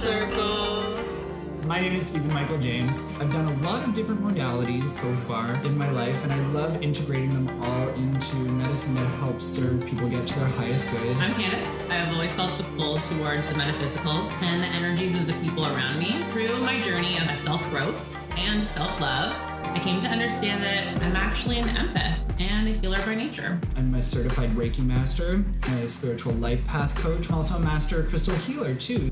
Circle. My name is Stephen Michael James. I've done a lot of different modalities so far in my life, and I love integrating them all into medicine that helps serve people get to their highest good. I'm Candice. I've always felt the pull towards the metaphysicals and the energies of the people around me. Through my journey of self-growth and self-love, I came to understand that I'm actually an empath and a healer by nature. I'm a certified Reiki master, a spiritual life path coach. I'm also a master crystal healer too.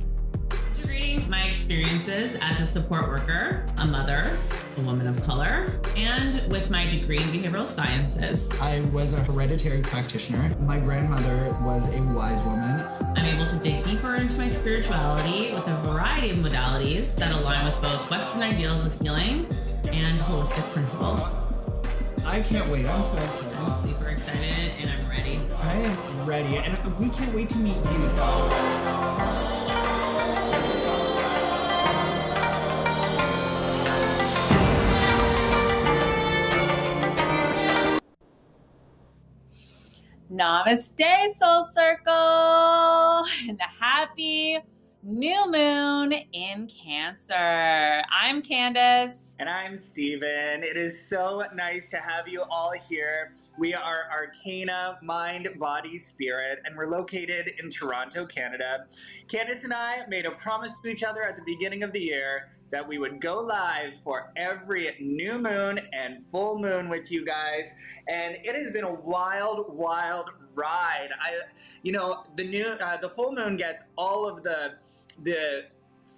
Integrating my experiences as a support worker, a mother, a woman of color, and with my degree in behavioral sciences. I was a hereditary practitioner. My grandmother was a wise woman. I'm able to dig deeper into my spirituality with a variety of modalities that align with both Western ideals of healing and holistic principles. I can't wait. I'm so excited. I'm super excited and I'm ready. I am ready, and we can't wait to meet you. Namaste, Soul Circle, and a happy new moon in Cancer. I'm Candice. And I'm Stephen. It is so nice to have you all here. We are Arcana, Mind, Body, Spirit, and we're located in Toronto, Canada. Candice and I made a promise to each other at the beginning of the year that we would go live for every new moon and full moon with you guys. And it has been a wild, wild ride. The full moon gets all of the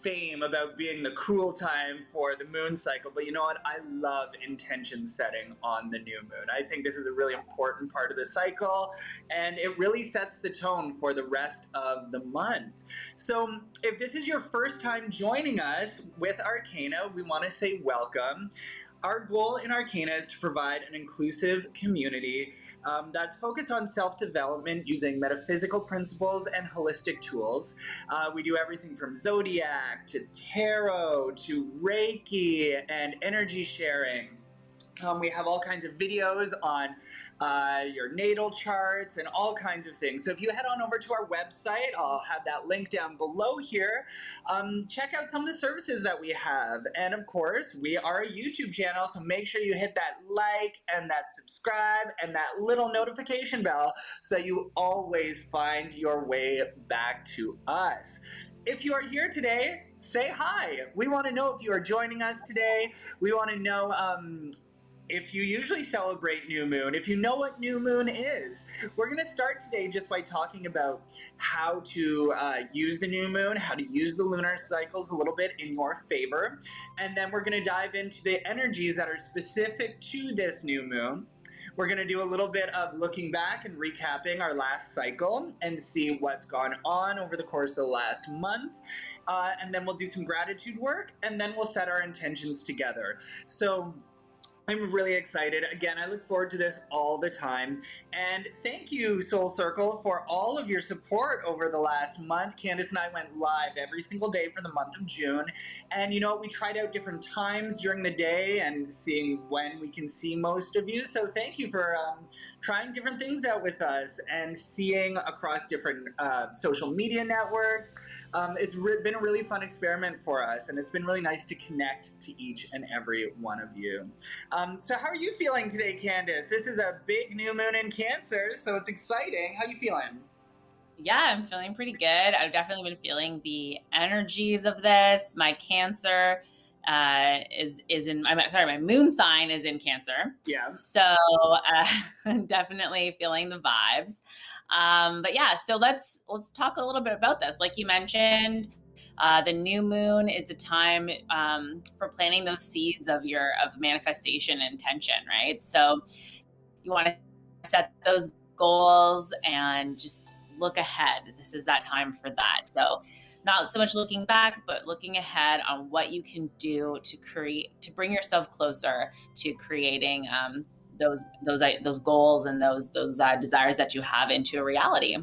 fame about being the cool time for the moon cycle, but you know what? I love intention setting on the new moon. I think this is a really important part of the cycle, and it really sets the tone for the rest of the month. So if this is your first time joining us with Arcana, we want to say welcome. Our goal in Arcana is to provide an inclusive community that's focused on self-development using metaphysical principles and holistic tools. We do everything from zodiac to tarot to Reiki and energy sharing. We have all kinds of videos on your natal charts and all kinds of things. So if you head on over to our website, I'll have that link down below here. Check out some of the services that we have. And of course, we are a YouTube channel, so make sure you hit that like and that subscribe and that little notification bell so that you always find your way back to us. If you are here today, say hi. We want to know if you are joining us today. We want to know if you usually celebrate new moon, if you know what new moon is. We're going to start today just by talking about how to use the new moon, how to use the lunar cycles a little bit in your favor. And then we're going to dive into the energies that are specific to this new moon. We're going to do a little bit of looking back and recapping our last cycle and see what's gone on over the course of the last month. And then we'll do some gratitude work, and then we'll set our intentions together. So I'm really excited. Again, I look forward to this all the time. And thank you, Soul Circle, for all of your support over the last month. Candice and I went live every single day for the month of June. And you know, we tried out different times during the day and seeing when we can see most of you. So thank you for trying different things out with us and seeing across different social media networks. It's been a really fun experiment for us, and it's been really nice to connect to each and every one of you. So how are you feeling today, Candice? This is a big new moon in Cancer, so it's exciting. How are you feeling? Yeah, I'm feeling pretty good. I've definitely been feeling the energies of this. My Cancer is in, my moon sign is in Cancer. Yeah. So I'm definitely feeling the vibes. But yeah, so let's talk a little bit about this. Like you mentioned, the new moon is the time for planting those seeds of manifestation and intention, right? So you want to set those goals and just look ahead. This is that time for that. So not so much looking back, but looking ahead on what you can do to bring yourself closer to creating those goals and those desires that you have into a reality.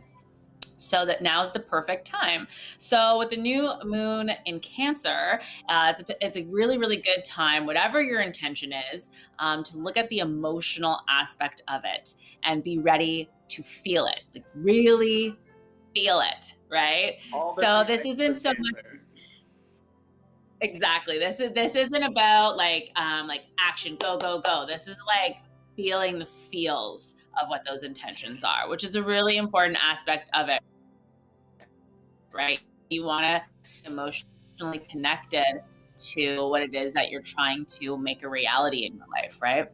So that now is the perfect time. So with the new moon in Cancer, it's a really, really good time, whatever your intention is, to look at the emotional aspect of it and be ready to feel it, like really feel it, right? All the So same this thing isn't for so Cancer. much. Exactly. This isn't about like action, go, go, go. This is like feeling the feels of what those intentions are, which is a really important aspect of it, right? You want to emotionally connected to what it is that you're trying to make a reality in your life, right?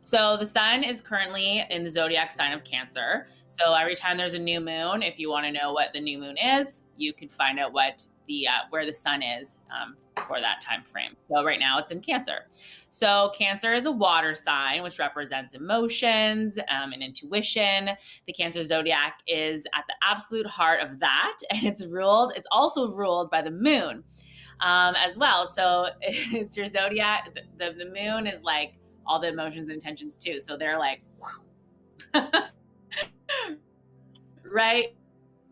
So the sun is currently in the zodiac sign of Cancer. So every time there's a new moon, if you want to know what the new moon is, you can find out what the where the sun is for that time frame. So right now it's in Cancer. So Cancer is a water sign, which represents emotions and intuition. The Cancer zodiac is at the absolute heart of that, and it's also ruled by the moon as well. So it's your zodiac. The moon is like all the emotions and intentions too. So they're like right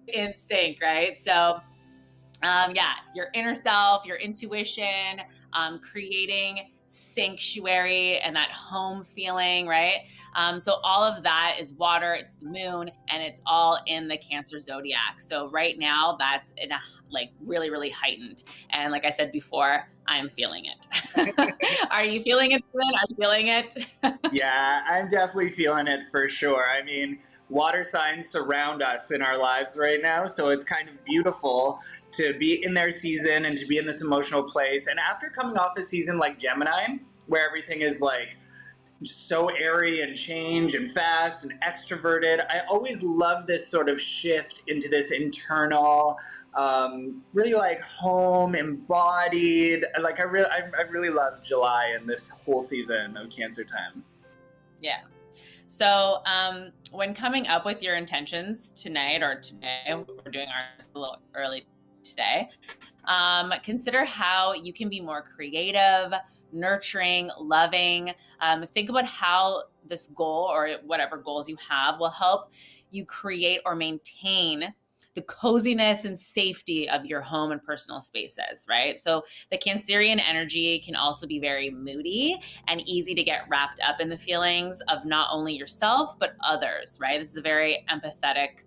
in sync, right? So your inner self, your intuition, creating sanctuary and that home feeling, right? So all of that is water, it's the moon, and it's all in the Cancer zodiac. So right now that's in a like really, really heightened. And like I said before, I'm feeling it. Are you feeling it, Stephen? Are you feeling it? Yeah, I'm definitely feeling it for sure. I mean, water signs surround us in our lives right now, so it's kind of beautiful to be in their season and to be in this emotional place. And after coming off a season like Gemini, where everything is like so airy and change and fast and extroverted, I always love this sort of shift into this internal, really like home, embodied. Like I really love July and this whole season of Cancer time. Yeah. So when coming up with your intentions tonight or today, we're doing ours a little early today, consider how you can be more creative, nurturing, loving. Think about how this goal or whatever goals you have will help you create or maintain the coziness and safety of your home and personal spaces, right? So the Cancerian energy can also be very moody and easy to get wrapped up in the feelings of not only yourself, but others, right? This is a very empathetic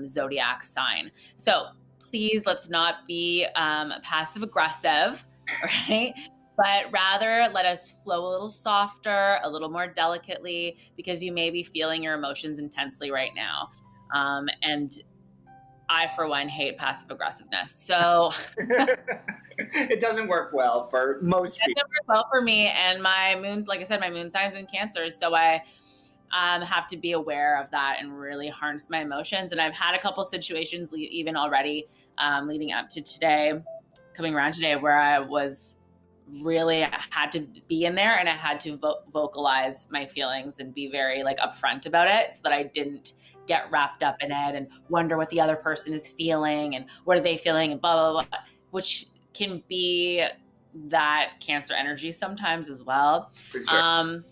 zodiac sign. So please, let's not be passive aggressive, right? But rather let us flow a little softer, a little more delicately, because you may be feeling your emotions intensely right now. And I, for one, hate passive aggressiveness. So it doesn't work well for most people. It doesn't work well for me. And my moon, like I said, my moon sign's in Cancer. So I have to be aware of that and really harness my emotions. And I've had a couple situations even already leading up to today, coming around today, where I was really had to be in there and I had to vocalize my feelings and be very like upfront about it so that I didn't get wrapped up in it and wonder what the other person is feeling and what are they feeling and blah, blah, blah, which can be that Cancer energy sometimes as well. For sure.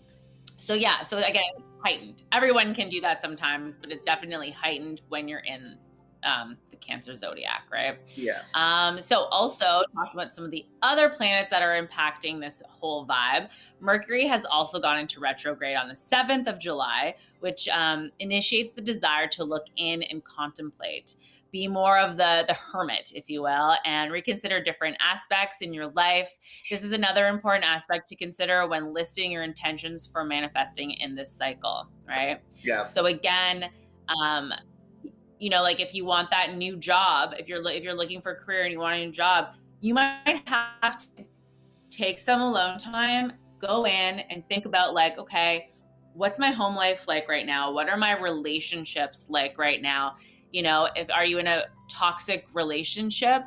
So again, heightened. Everyone can do that sometimes, but it's definitely heightened when you're in the Cancer zodiac, right? Yeah. So also talking about some of the other planets that are impacting this whole vibe, Mercury has also gone into retrograde on the 7th of July, which initiates the desire to look in and contemplate, be more of the hermit, if you will, and reconsider different aspects in your life. This is another important aspect to consider when listing your intentions for manifesting in this cycle, right? Yeah. So again, like if you want that new job, if you're looking for a career and you want a new job, you might have to take some alone time, go in and think about like, okay, what's my home life like right now? What are my relationships like right now? Are you in a toxic relationship?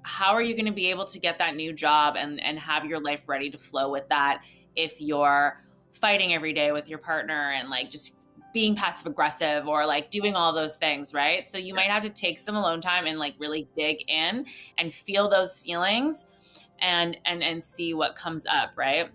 How are you going to be able to get that new job and have your life ready to flow with that if you're fighting every day with your partner and like just being passive aggressive or like doing all those things, right? So you might have to take some alone time and like really dig in and feel those feelings and see what comes up, right?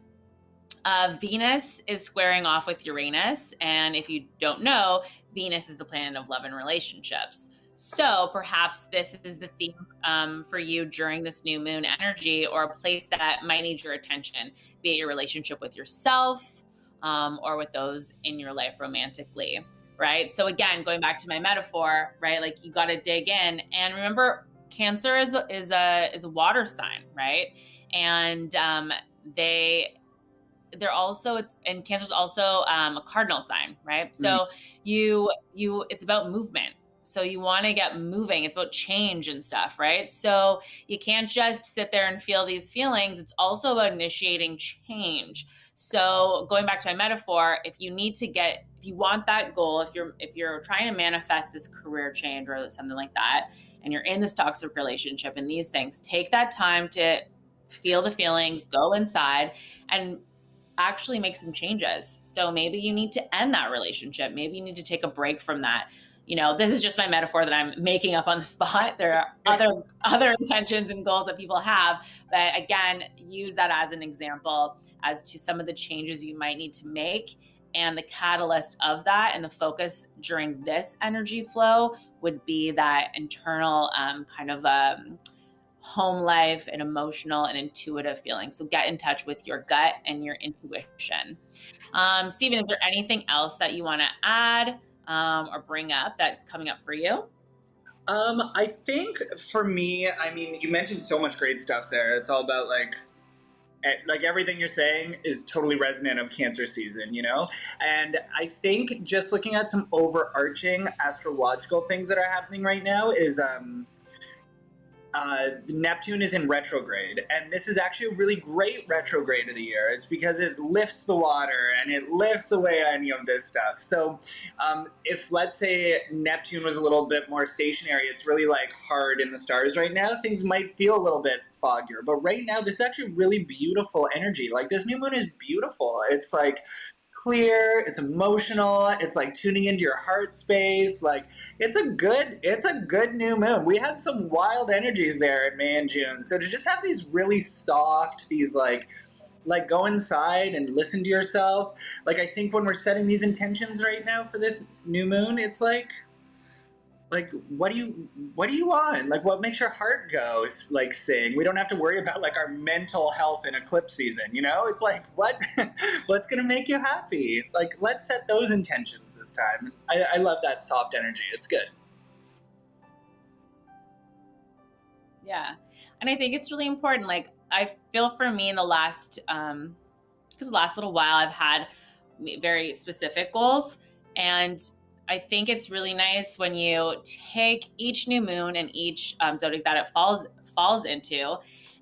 Venus is squaring off with Uranus. And if you don't know, Venus is the planet of love and relationships. So perhaps this is the theme for you during this new moon energy, or a place that might need your attention, be it your relationship with yourself, or with those in your life romantically, right? So again, going back to my metaphor, right? Like you got to dig in and remember Cancer is a water sign, right? and they're also, and Cancer's also a cardinal sign, right? So it's about movement. So you want to get moving. It's about change and stuff, right? So you can't just sit there and feel these feelings. It's also about initiating change. So going back to my metaphor, if you want that goal, if you're trying to manifest this career change or something like that, and you're in this toxic relationship and these things, take that time to feel the feelings, go inside and actually make some changes. So maybe you need to end that relationship. Maybe you need to take a break from that. This is just my metaphor that I'm making up on the spot. There are other intentions and goals that people have, but again, use that as an example as to some of the changes you might need to make. And the catalyst of that and the focus during this energy flow would be that internal kind of home life and emotional and intuitive feeling. So get in touch with your gut and your intuition. Stephen, is there anything else that you want to add or bring up that's coming up for you? I think for me, I mean, you mentioned so much great stuff there. It's all about like everything you're saying is totally resonant of Cancer season, And I think just looking at some overarching astrological things that are happening right now is Neptune is in retrograde, and this is actually a really great retrograde of the year. It's because it lifts the water and it lifts away any of this stuff. So if, let's say, Neptune was a little bit more stationary, it's really like hard in the stars right now, things might feel a little bit foggier. But right now, this is actually really beautiful energy. Like, this new moon is beautiful. It's like clear, it's emotional, it's like tuning into your heart space. Like, it's a good new moon. We had some wild energies there in May and June. So to just have these really soft, these like go inside and listen to yourself. Like, I think when we're setting these intentions right now for this new moon, it's like what do you want? Like, what makes your heart go like sing? We don't have to worry about like our mental health in eclipse season, It's like, what's gonna make you happy? Like, let's set those intentions this time. I love that soft energy. It's good. Yeah. And I think it's really important. Like, I feel for me in the last little while, I've had very specific goals, and I think it's really nice when you take each new moon and each zodiac that it falls into,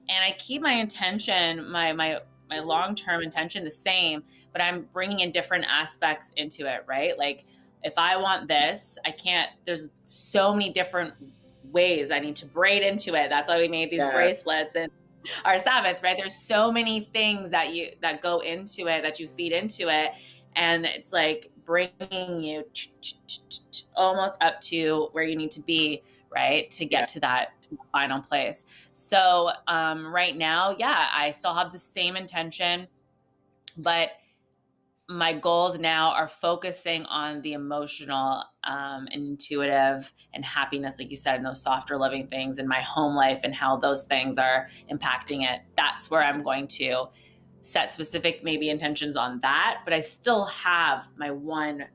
and I keep my intention, my long-term intention the same, but I'm bringing in different aspects into it, right? Like, if I want this, there's so many different ways I need to braid into it. That's why we made these bracelets and our Sabbath, right? There's so many things that go into it, that you feed into it, and it's like bringing you almost up to where you need to be, right, to get to that final place. So right now, I still have the same intention, but my goals now are focusing on the emotional and intuitive and happiness, like you said, and those softer loving things in my home life and how those things are impacting it. That's where I'm going to set specific maybe intentions on that, but I still have my one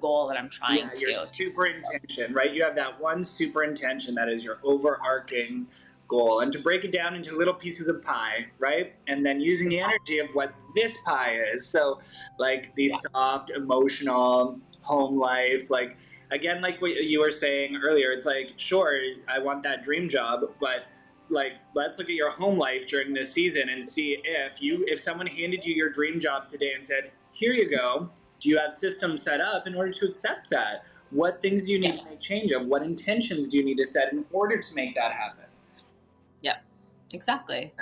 goal that I'm trying to. Your super intention, right? You have that one super intention that is your overarching goal, and to break it down into little pieces of pie, right? And then using the energy of what this pie is. So like the soft, emotional home life, like, again, like what you were saying earlier, it's like, sure, I want that dream job, but like, let's look at your home life during this season and see if someone handed you your dream job today and said, here you go, do you have systems set up in order to accept that? What things do you need to make change of? What intentions do you need to set in order to make that happen? Yeah, exactly.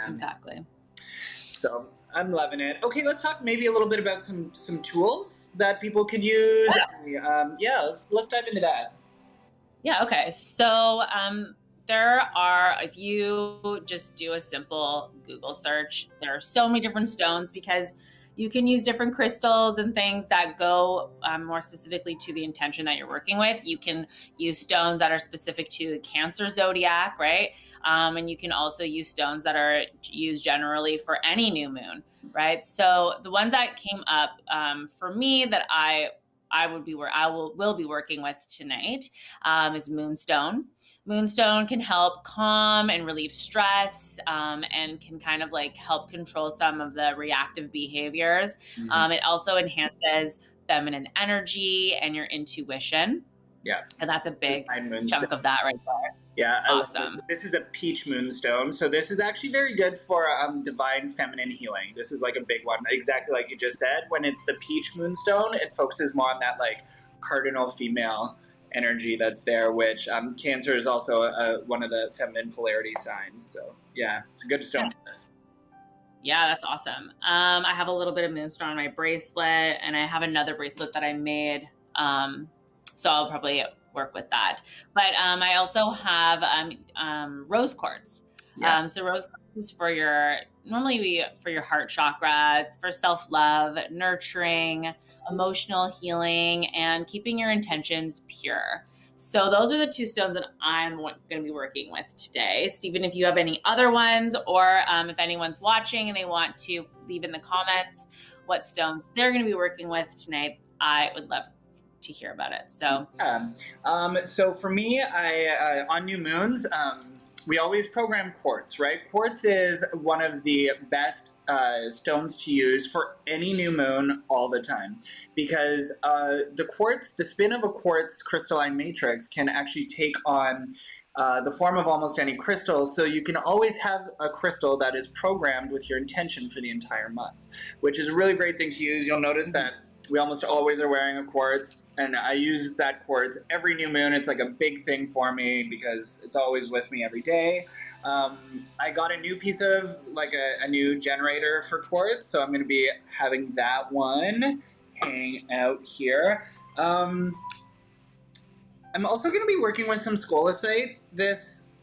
So I'm loving it. Okay, let's talk maybe a little bit about some tools that people could use. Let's dive into that. Yeah, okay. So if you just do a simple Google search, there are so many different stones, because you can use different crystals and things that go more specifically to the intention that you're working with. You can use stones that are specific to the Cancer zodiac, right? And you can also use stones that are used generally for any new moon, right? So the ones that came up for me that I will be working with tonight is Moonstone. Moonstone can help calm and relieve stress, and can kind of like help control some of the reactive behaviors. It also enhances feminine energy and your intuition. Yeah. And that's a big Moonstone. chunk of that right there. Yeah, Awesome. This is a peach moonstone. So this is actually very good for divine feminine healing. This is like a big one. Exactly like you just said. When it's the peach moonstone, it focuses more on that like cardinal female energy that's there, which Cancer is also one of the feminine polarity signs. So yeah, it's a good stone for this. Yeah, that's awesome. I have a little bit of moonstone on my bracelet, and I have another bracelet that I made. So I'll probably work with that. But I also have rose quartz. Yeah. So rose quartz is for your heart chakra. It's for self-love, nurturing, emotional healing, and keeping your intentions pure. So those are the two stones that I'm going to be working with today. Stephen, if you have any other ones, or if anyone's watching and they want to leave in the comments what stones they're going to be working with tonight, I would love to hear about it. So so for me, I on new moons, we always program quartz, right? Quartz is one of the best stones to use for any new moon all the time, because the spin of a quartz crystalline matrix can actually take on the form of almost any crystal. So you can always have a crystal that is programmed with your intention for the entire month, which is a really great thing to use. You'll notice that we almost always are wearing a quartz, and I use that quartz every new moon. It's like a big thing for me because it's always with me every day. I got a new piece of, like a new generator for quartz, so I'm going to be having that one hang out here. I'm also going to be working with some scolecite this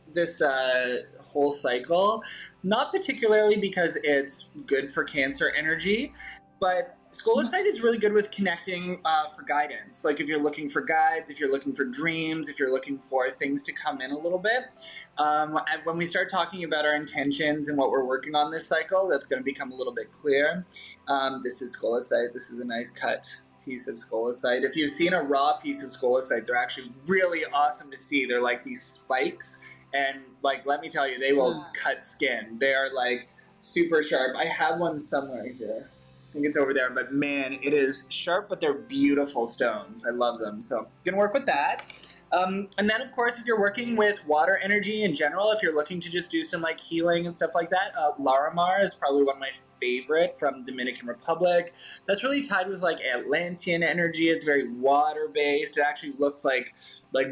whole cycle, not particularly because it's good for Cancer energy, but scolecite is really good with connecting for guidance. Like if you're looking for guides, if you're looking for dreams, if you're looking for things to come in a little bit. When we start talking about our intentions and what we're working on this cycle, that's going to become a little bit clear. This is scolecite. This is a nice cut piece of scolecite. If you've seen a raw piece of scolecite, they're actually really awesome to see. They're like these spikes, and like, let me tell you, they will cut skin. They are like super sharp. I have one somewhere here. I think it's over there, but man, it is sharp, but they're beautiful stones. I love them. So I'm gonna work with that. And then of course, if you're working with water energy in general, if you're looking to just do some like healing and stuff like that, Larimar is probably one of my favorite from Dominican Republic. That's really tied with like Atlantean energy. It's very water-based. It actually looks like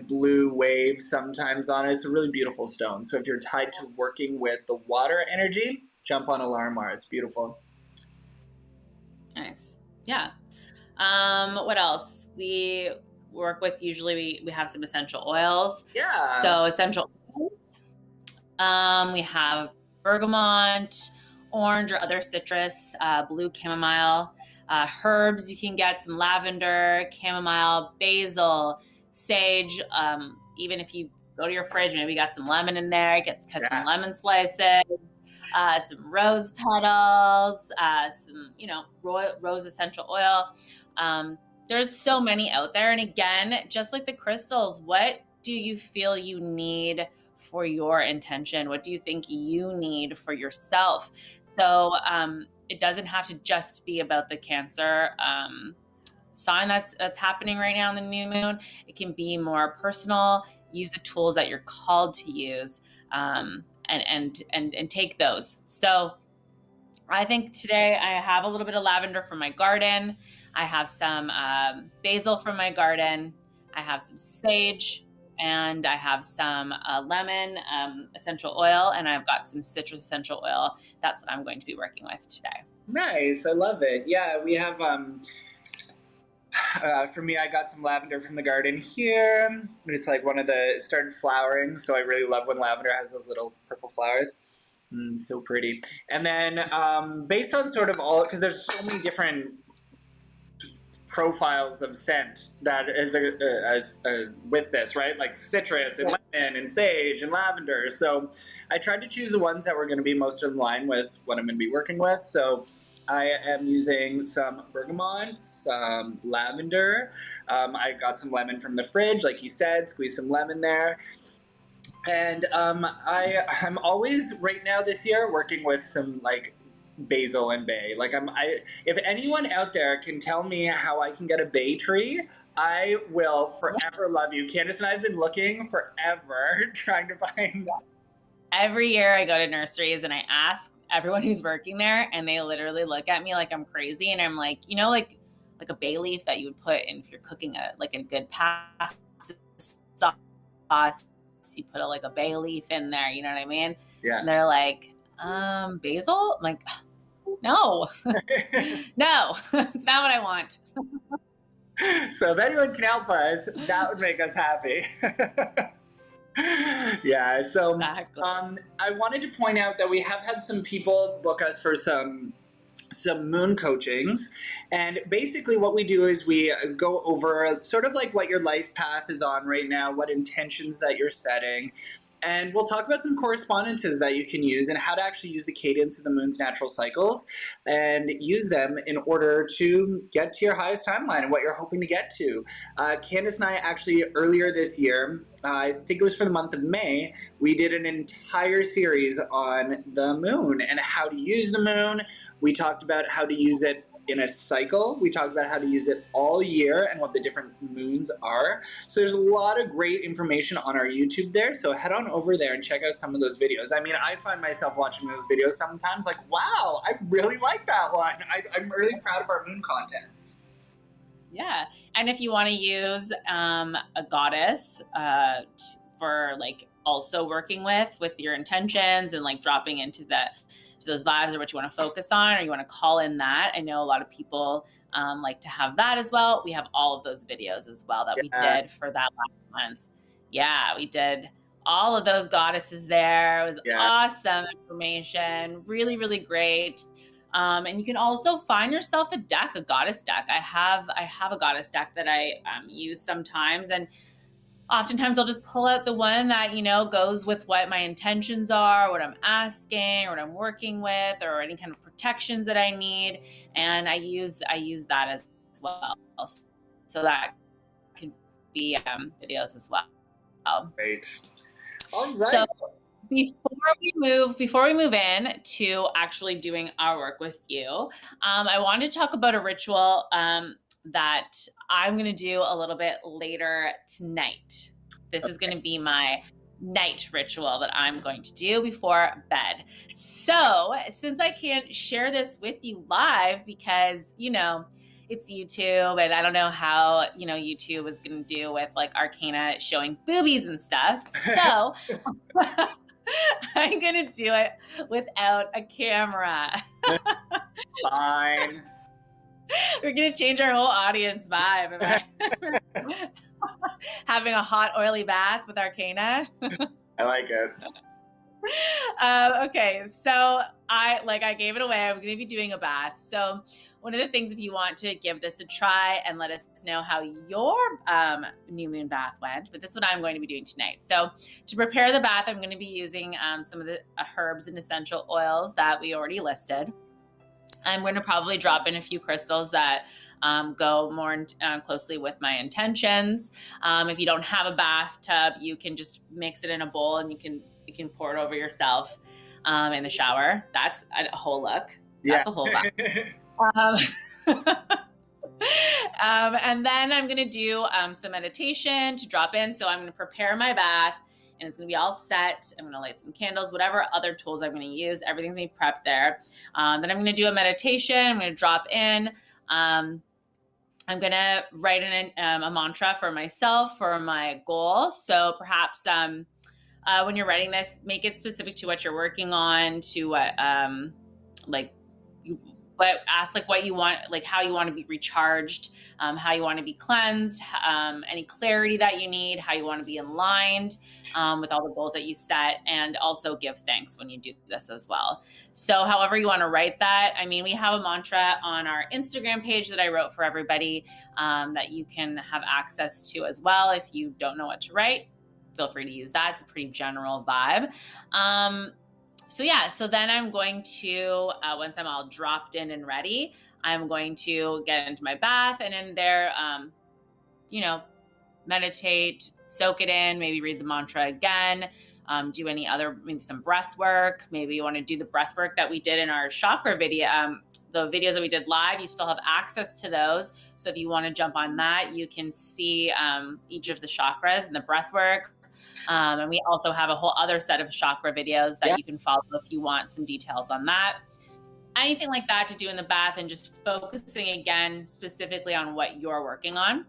blue waves sometimes on it. It's a really beautiful stone. So if you're tied to working with the water energy, jump on a Larimar. It's beautiful. Nice. Yeah. What else? We work with, usually we have some essential oils. Yeah. So essential oils. We have bergamot, orange or other citrus, blue chamomile, herbs. You can get some lavender, chamomile, basil, sage. Even if you go to your fridge, maybe you got some lemon in there, cut some lemon slices. Some rose petals, some, rose essential oil. There's so many out there. And again, just like the crystals, what do you feel you need for your intention? What do you think you need for yourself? So it doesn't have to just be about the Cancer sign that's happening right now in the new moon. It can be more personal. Use the tools that you're called to use. And take those. So I think today I have a little bit of lavender from my garden. I have some basil from my garden. I have some sage, and I have some lemon essential oil, and I've got some citrus essential oil. That's what I'm going to be working with today. Nice. I love it. Yeah, we have for me, I got some lavender from the garden here. It's like it started flowering, so I really love when lavender has those little purple flowers. So pretty. And then based on sort of because there's so many different profiles of scent that is with this, right? Like citrus and lemon and sage and lavender. So I tried to choose the ones that were going to be most in line with what I'm going to be working with. So I am using some bergamot, some lavender. I got some lemon from the fridge, like you said, squeeze some lemon there. And I'm always right now this year working with some like basil and bay. Like if anyone out there can tell me how I can get a bay tree, I will forever love you. Candice and I have been looking forever trying to find. Every year I go to nurseries and I ask everyone who's working there, and they literally look at me like I'm crazy. And I'm like, like a bay leaf that you would put in if you're cooking a good pasta sauce. You put a bay leaf in there, you know what I mean? Yeah. And they're like, basil? I'm like, no, no, it's not what I want. So if anyone can help us, that would make us happy. Yeah, so Exactly. I wanted to point out that we have had some people book us for some moon coachings, and basically what we do is we go over sort of like what your life path is on right now, what intentions that you're setting, and we'll talk about some correspondences that you can use and how to actually use the cadence of the moon's natural cycles and use them in order to get to your highest timeline and what you're hoping to get to. Candice and I actually earlier this year, I think it was for the month of May, we did an entire series on the moon and how to use the moon. We talked about how to use it in a cycle. We talked about how to use it all year and what the different moons are. So there's a lot of great information on our YouTube there. So head on over there and check out some of those videos. I mean, I find myself watching those videos sometimes like, wow, I really like that one. I'm really proud of our moon content. Yeah. And if you want to use a goddess for also working with your intentions and dropping into those vibes or what you want to focus on, or you want to call in that. I know a lot of people like to have that as well. We have all of those videos as well that we did for that last month. Yeah, we did all of those goddesses there. It was awesome information. Really, really great. And you can also find yourself a goddess deck. I have a goddess deck that I use sometimes, and oftentimes I'll just pull out the one that, goes with what my intentions are, what I'm asking, or what I'm working with, or any kind of protections that I need. And I use that as well. So that could be videos as well. Great. All right. So before we move in to actually doing our work with you, I wanted to talk about a ritual that I'm going to do a little bit later tonight. This is going to be my night ritual that I'm going to do before bed. So since I can't share this with you live because, it's YouTube and I don't know how, YouTube is going to do with Arcana showing boobies and stuff. So I'm going to do it without a camera. Fine. We're going to change our whole audience vibe. Having a hot, oily bath with Arcana. I like it. Okay, so I gave it away. I'm going to be doing a bath. So one of the things, if you want to give this a try and let us know how your new moon bath went, but this is what I'm going to be doing tonight. So to prepare the bath, I'm going to be using some of the herbs and essential oils that we already listed. I'm going to probably drop in a few crystals that go more closely with my intentions. If you don't have a bathtub, you can just mix it in a bowl and you can pour it over yourself in the shower. That's a whole look. That's a whole bath. And then I'm going to do some meditation to drop in. So I'm going to prepare my bath and it's going to be all set. I'm going to light some candles, whatever other tools I'm going to use. Everything's going to be prepped there. Then I'm going to do a meditation. I'm going to drop in. I'm going to write in a mantra for myself, for my goal. So perhaps when you're writing this, make it specific to what you're working on, to what, ask what you want, how you want to be recharged, how you want to be cleansed, any clarity that you need, how you want to be aligned with all the goals that you set, and also give thanks when you do this as well. So however you want to write that, we have a mantra on our Instagram page that I wrote for everybody that you can have access to as well. If you don't know what to write, feel free to use that. It's a pretty general vibe. so then I'm going to, once I'm all dropped in and ready, I'm going to get into my bath, and in there, meditate, soak it in, maybe read the mantra again, do any other, maybe some breath work. Maybe you want to do the breath work that we did in our chakra video, the videos that we did live. You still have access to those. So if you want to jump on that, you can see each of the chakras and the breath work. And we also have a whole other set of chakra videos that you can follow if you want some details on that. Anything like that to do in the bath, and just focusing again specifically on what you're working on.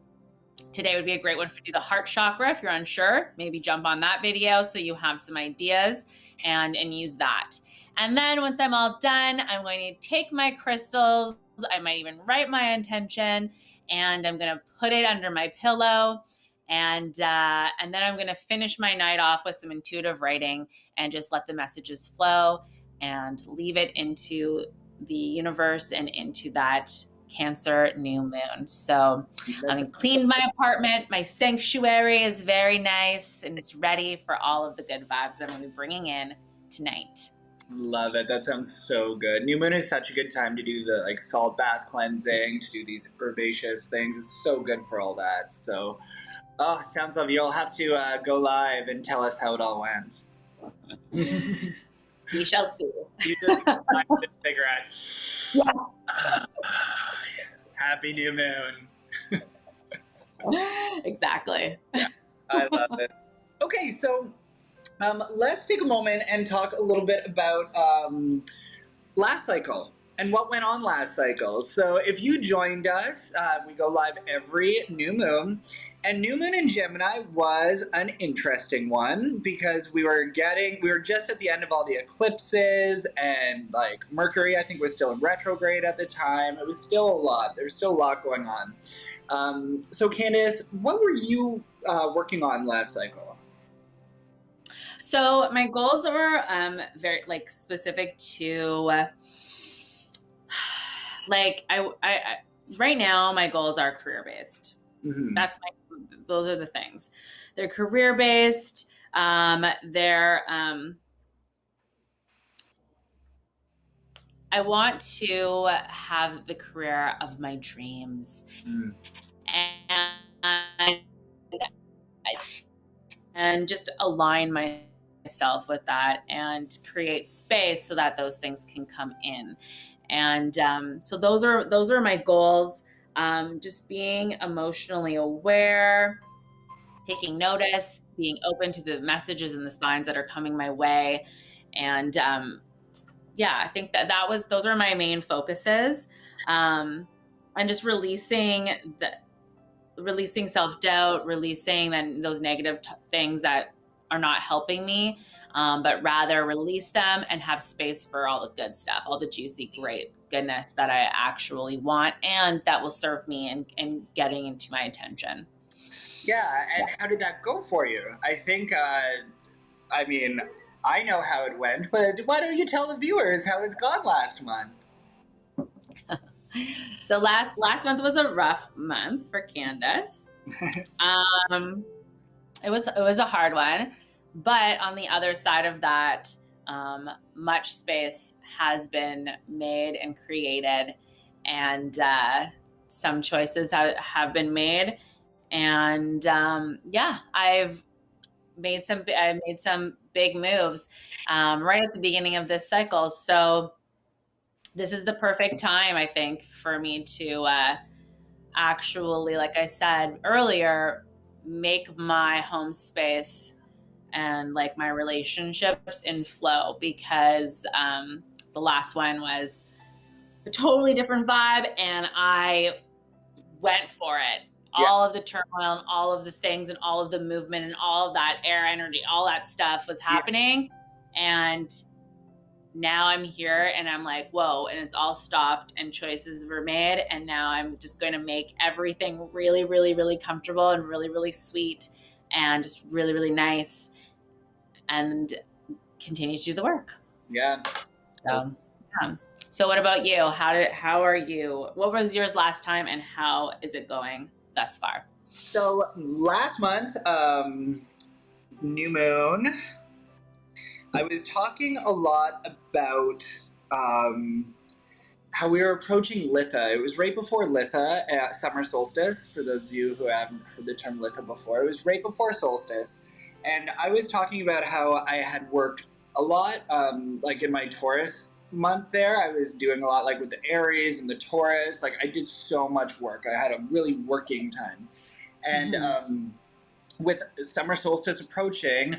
Today would be a great one to do the heart chakra. If you're unsure, maybe jump on that video so you have some ideas and use that. And then once I'm all done, I'm going to take my crystals. I might even write my intention, and I'm going to put it under my pillow. And then I'm going to finish my night off with some intuitive writing and just let the messages flow and leave it into the universe and into that Cancer new moon. So I cleaned my apartment. My sanctuary is very nice, and it's ready for all of the good vibes I'm going to be bringing in tonight. Love it. That sounds so good. New moon is such a good time to do the salt bath cleansing, to do these herbaceous things. It's so good for all that. So, sounds lovely. You'll have to go live and tell us how it all went. We shall see. You just light the cigarette. Yeah. Happy new moon. Exactly. Yeah, I love it. Okay, so let's take a moment and talk a little bit about last cycle and what went on last cycle. So if you joined us, we go live every new moon. And new moon in Gemini was an interesting one because we were just at the end of all the eclipses, and Mercury, I think, was still in retrograde at the time. It was still a lot. There was still a lot going on. So Candice, what were you working on last cycle? So my goals were very specific to I right now my goals are career based. Mm-hmm. Those are the things. They're career based. They're I want to have the career of my dreams. And just align myself with that and create space so that those things can come in. And so those are my goals. Just being emotionally aware, taking notice, being open to the messages and the signs that are coming my way. And I think those are my main focuses. And just releasing self-doubt, releasing those negative things that are not helping me, but rather release them and have space for all the good stuff, all the juicy, great goodness that I actually want and that will serve me in getting into my intention. Yeah, and how did that go for you? I think, I know how it went, but why don't you tell the viewers how it's gone last month? So last month was a rough month for Candice. It was a hard one, but on the other side of that, much space has been made and created, and some choices have been made, and I've made some big moves right at the beginning of this cycle. So this is the perfect time, I think, for me to actually, like I said earlier, make my home space and my relationships in flow, because the last one was a totally different vibe and I went for it. Yeah. All of the turmoil and all of the things and all of the movement and all of that air energy, all that stuff was happening. Yeah. And now I'm here and I'm like, whoa, and it's all stopped and choices were made. And now I'm just going to make everything really, really, really comfortable and really, really sweet and just really, really nice and continue to do the work. Yeah. So what about you? How are you? What was yours last time and how is it going thus far? So last month, new moon, I was talking a lot about how we were approaching Litha. It was right before Litha, summer solstice, for those of you who haven't heard the term Litha before. It was right before solstice. And I was talking about how I had worked a lot, like in my Taurus month there. I was doing a lot like with the Aries and the Taurus. Like I did so much work. I had a really working time. And with summer solstice approaching,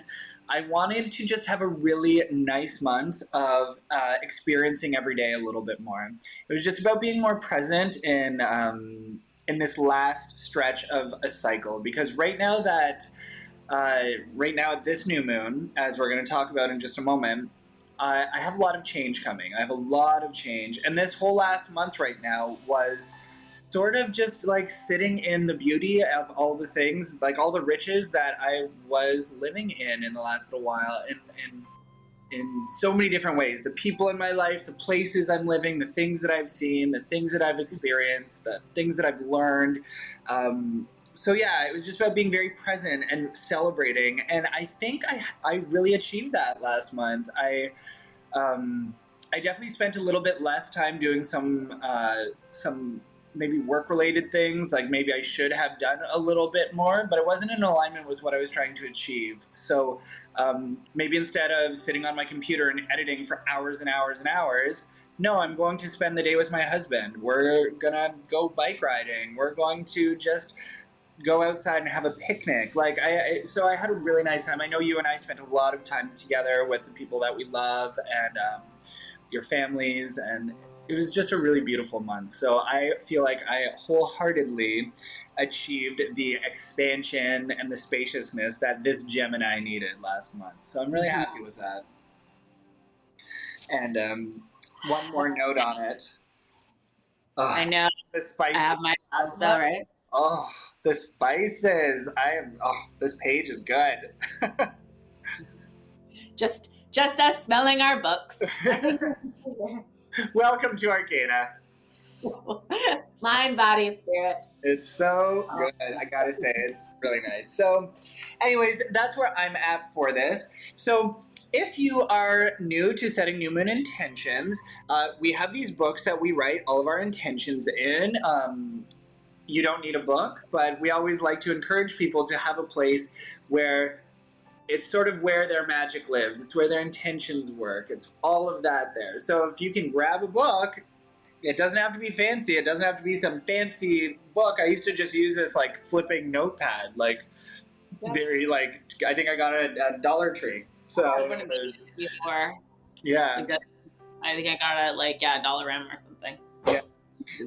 I wanted to just have a really nice month of experiencing every day a little bit more. It was just about being more present in this last stretch of a cycle, because right now at this new moon, as we're going to talk about in just a moment, I have a lot of change coming. I have a lot of change, and this whole last month right now was sort of just like sitting in the beauty of all the things, like all the riches that I was living in the last little while, in so many different ways. The people in my life, the places I'm living, the things that I've seen, the things that I've experienced, the things that I've learned. So yeah, it was just about being very present and celebrating, and I think I really achieved that last month. I definitely spent a little bit less time doing some maybe work-related things, like maybe I should have done a little bit more, but it wasn't in alignment with what I was trying to achieve. So maybe instead of sitting on my computer and editing for hours and hours and hours, no, I'm going to spend the day with my husband. We're gonna go bike riding. We're going to just go outside and have a picnic. Like so I had a really nice time. I know you and I spent a lot of time together with the people that we love and your families, and it was just a really beautiful month. So I feel like I wholeheartedly achieved the expansion and the spaciousness that this Gemini needed last month. So I'm really happy with that. And one more note on it. I know. The spices. I have my also, right? Oh, the spices. This page is good. Just us smelling our books. Welcome to Arcana. Mind, body, spirit. It's so good. I gotta say, it's really nice. So anyways, that's where I'm at for this. So if you are new to setting new moon intentions, we have these books that we write all of our intentions in. You don't need a book, but we always like to encourage people to have a place where it's sort of where their magic lives. It's where their intentions work. It's all of that there. So if you can grab a book, it doesn't have to be fancy. It doesn't have to be some fancy book. I used to just use this like flipping notepad, like very like, I think I got it at Dollar Tree. So it was, before. Yeah. I think I got it like Dollarama or something. Yeah.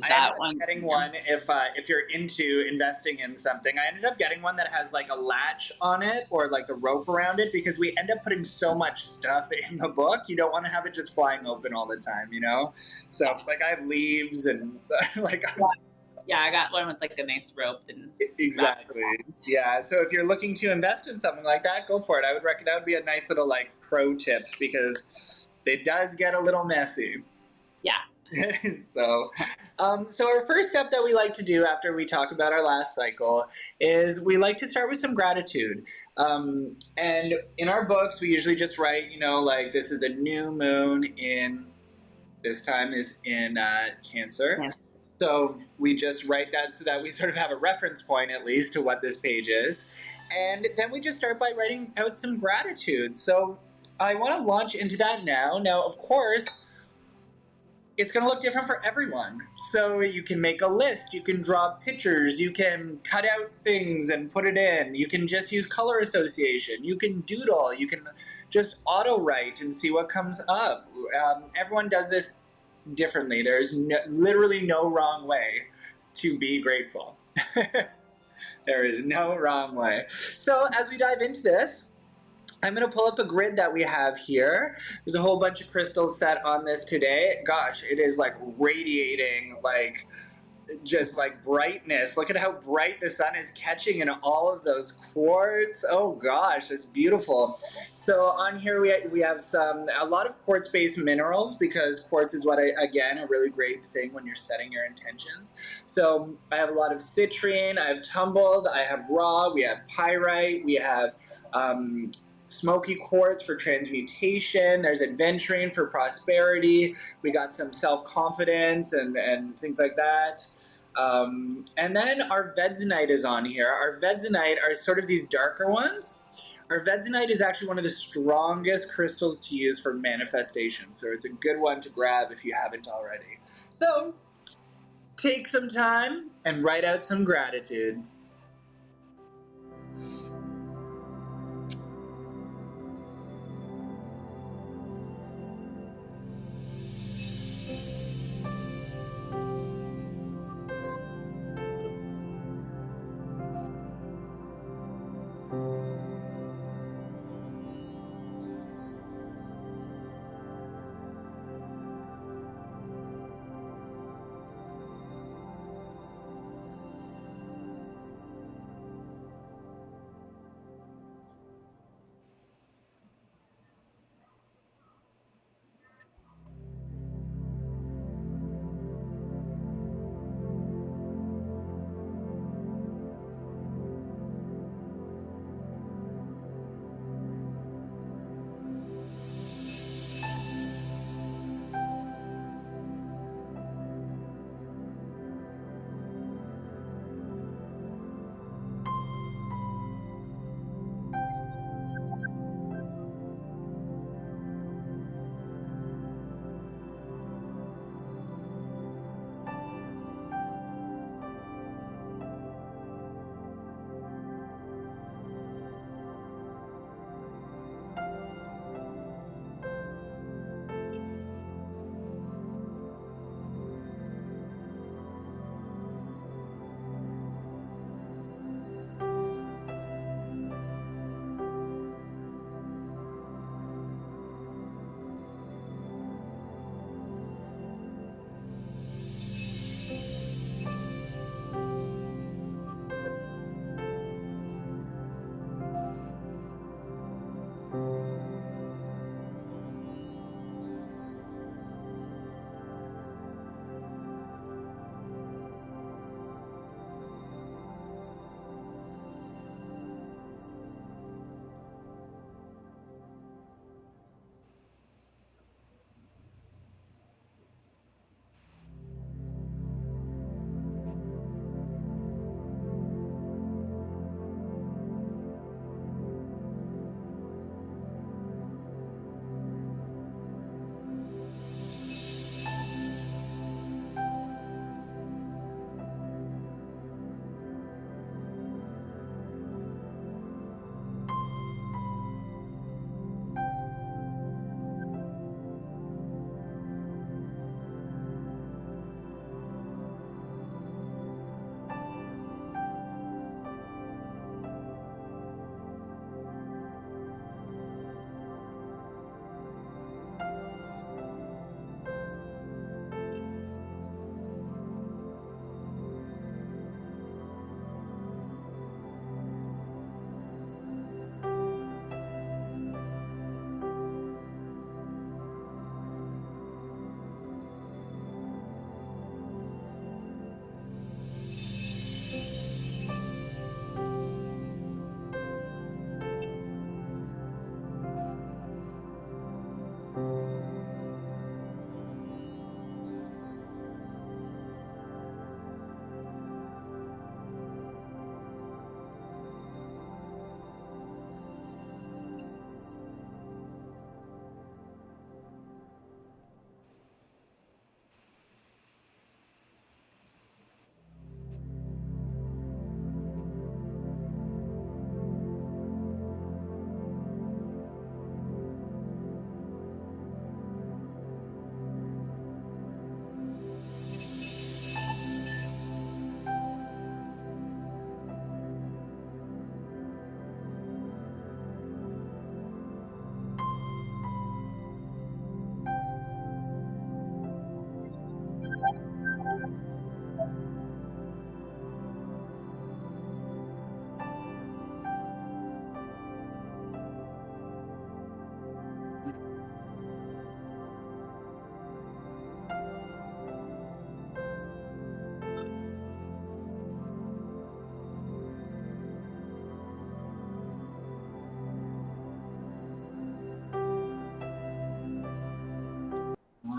I ended up getting one if you're into investing in something. I ended up getting one that has like a latch on it or like the rope around it, because we end up putting so much stuff in the book. You don't want to have it just flying open all the time, you know? So like I have leaves and like... Yeah, I got one with like a nice rope. And exactly. Yeah, so if you're looking to invest in something like that, go for it. I would recommend that would be a nice little like pro tip, because it does get a little messy. Yeah. So our first step that we like to do after we talk about our last cycle is we like to start with some gratitude. And in our books, we usually just write, you know, like this is a new moon in, this time is in Cancer. Yeah. So we just write that so that we sort of have a reference point at least to what this page is. And then we just start by writing out some gratitude. So I want to launch into that now. Now, of course, it's going to look different for everyone. So you can make a list, you can draw pictures, you can cut out things and put it in, you can just use color association, you can doodle, you can just auto write and see what comes up. Everyone does this differently. There's literally no wrong way to be grateful. There is no wrong way. So as we dive into this, I'm going to pull up a grid that we have here. There's a whole bunch of crystals set on this today. Gosh, it is like radiating, like just like brightness. Look at how bright the sun is catching in all of those quartz. Oh gosh, it's beautiful. So on here we have a lot of quartz-based minerals, because quartz is again, a really great thing when you're setting your intentions. So I have a lot of citrine, I have tumbled, I have raw, we have pyrite, we have smoky quartz for transmutation. There's adventuring for prosperity. We got some self-confidence and things like that. And then our Vedzonite is on here. Our Vedzonite are sort of these darker ones. Our Vedzonite is actually one of the strongest crystals to use for manifestation, so it's a good one to grab if you haven't already. So, take some time and write out some gratitude.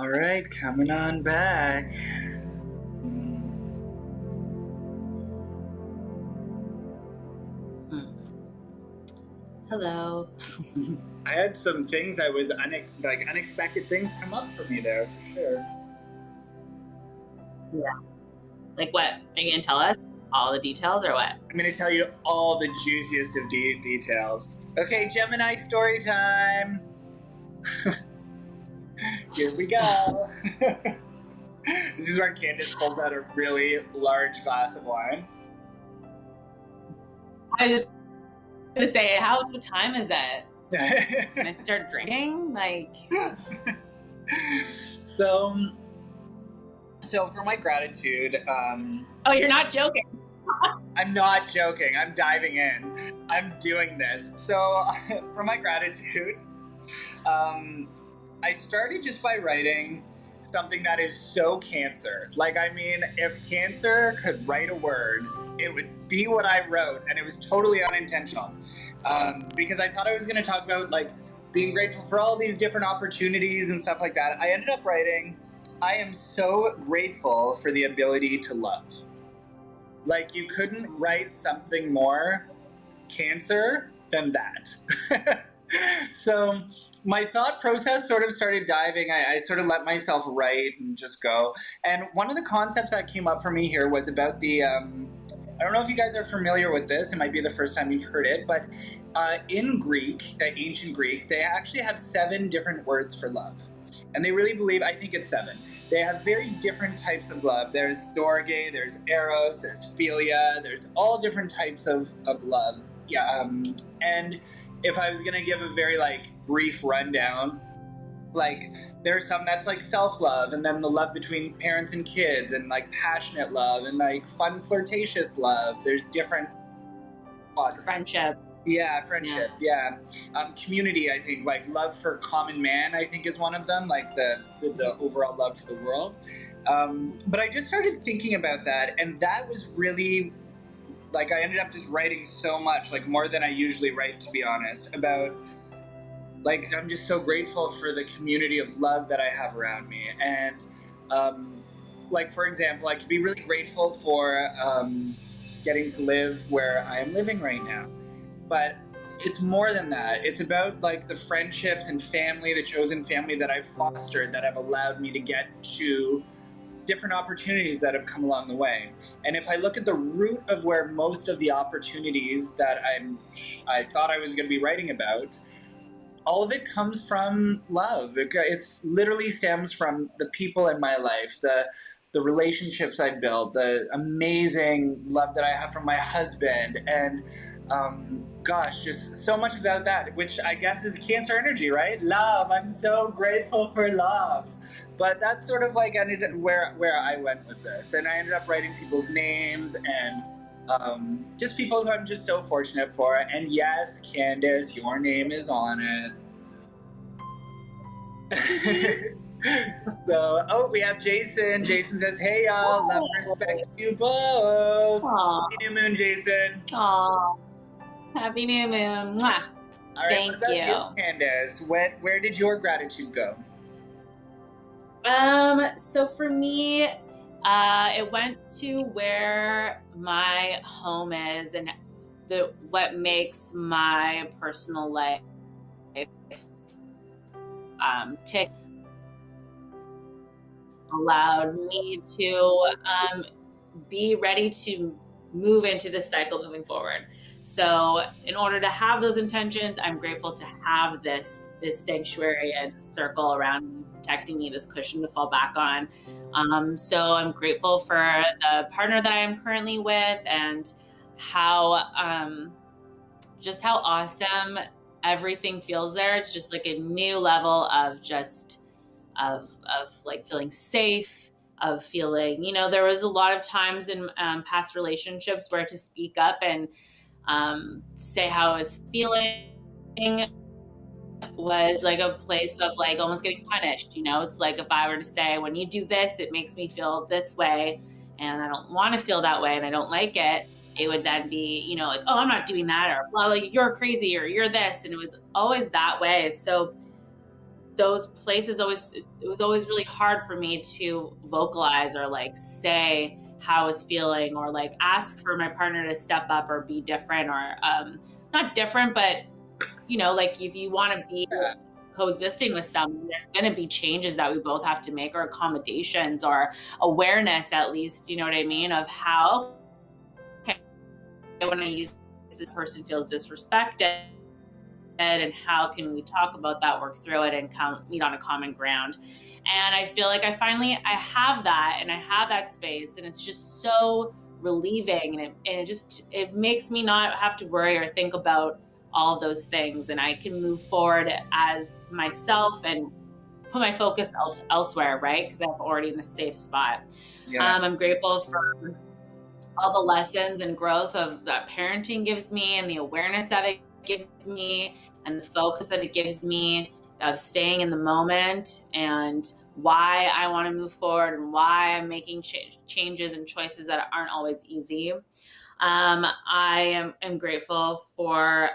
All right, coming on back. Hello. I had some things I was unexpected things come up for me there for sure. Yeah. Like what? Are you gonna tell us all the details or what? I'm going to tell you all the juiciest of details. Okay, Gemini story time. Here we go. This is where Candice pulls out a really large glass of wine. I was just gonna say, what time is it? Can I start drinking? Like, so for my gratitude, oh, you're not joking. I'm not joking. I'm diving in. I'm doing this. So for my gratitude, I started just by writing something that is so Cancer. Like, I mean, if Cancer could write a word, it would be what I wrote, and it was totally unintentional. Because I thought I was going to talk about, like, being grateful for all these different opportunities and stuff like that. I ended up writing, I am so grateful for the ability to love. Like, you couldn't write something more Cancer than that. So my thought process sort of started diving. I sort of let myself write and just go. And one of the concepts that came up for me here was about the, I don't know if you guys are familiar with this. It might be the first time you've heard it, but in Greek, ancient Greek, they actually have 7 different words for love. And they really believe, I think it's 7. They have very different types of love. There's storge, there's eros, there's philia, there's all different types of love. Yeah, and if I was gonna give a very like brief rundown, like there's some that's like self-love, and then the love between parents and kids, and like passionate love, and like fun flirtatious love. There's different quadrants. Friendship. Yeah, friendship. Yeah. Community, I think, like love for common man, I think is one of them, like the overall love for the world. But I just started thinking about that, and that was really, like, I ended up just writing so much, like more than I usually write, to be honest, about, like, I'm just so grateful for the community of love that I have around me. And, like, for example, I could be really grateful for getting to live where I am living right now. But it's more than that. It's about, like, the friendships and family, the chosen family that I've fostered, that have allowed me to get to different opportunities that have come along the way. And if I look at the root of where most of the opportunities that I thought I was going to be writing about, all of it comes from love. It's literally stems from the people in my life, the relationships I built, the amazing love that I have from my husband, and gosh, just so much about that, which I guess is Cancer energy, right? Love. I'm so grateful for love. But that's sort of like where I went with this. And I ended up writing people's names and just people who I'm just so fortunate for. And yes, Candice, your name is on it. So, we have Jason. Jason says, hey, y'all, love and respect to you both. Aww. Happy new moon, Jason. Aww. Happy new moon. Mwah. All right, Thank what about you. Candice? Where did your gratitude go? So for me, it went to where my home is and what makes my personal life tick. Allowed me to be ready to move into this cycle moving forward. So in order to have those intentions, I'm grateful to have this sanctuary and circle around me, protecting me, this cushion to fall back on. So I'm grateful for the partner that I am currently with, and how just how awesome everything feels there. It's just like a new level of just of like feeling safe, of feeling, there was a lot of times in past relationships where to speak up and say how I was feeling was like a place of like almost getting punished. It's like if I were to say, when you do this, it makes me feel this way, and I don't want to feel that way and I don't like it, it would then be, like, oh, I'm not doing that, or blah, blah, you're crazy, or you're this. And it was always that way. So those places it was always really hard for me to vocalize or like say how I was feeling, or like ask for my partner to step up or be different, or not different, but you know, like if you want to be coexisting with someone, there's going to be changes that we both have to make, or accommodations, or awareness, at least, you know what I mean, of how, okay, when I use this person feels disrespected, and how can we talk about that, work through it, and meet on a common ground. And I feel like I have that, and I have that space, and it's just so relieving, and it makes me not have to worry or think about all of those things, and I can move forward as myself and put my focus elsewhere, right? Because I'm already in a safe spot. I'm grateful for all the lessons and growth that parenting gives me, and the awareness that it gives me, and the focus that it gives me of staying in the moment, and why I want to move forward, and why I'm making changes and choices that aren't always easy. I am grateful for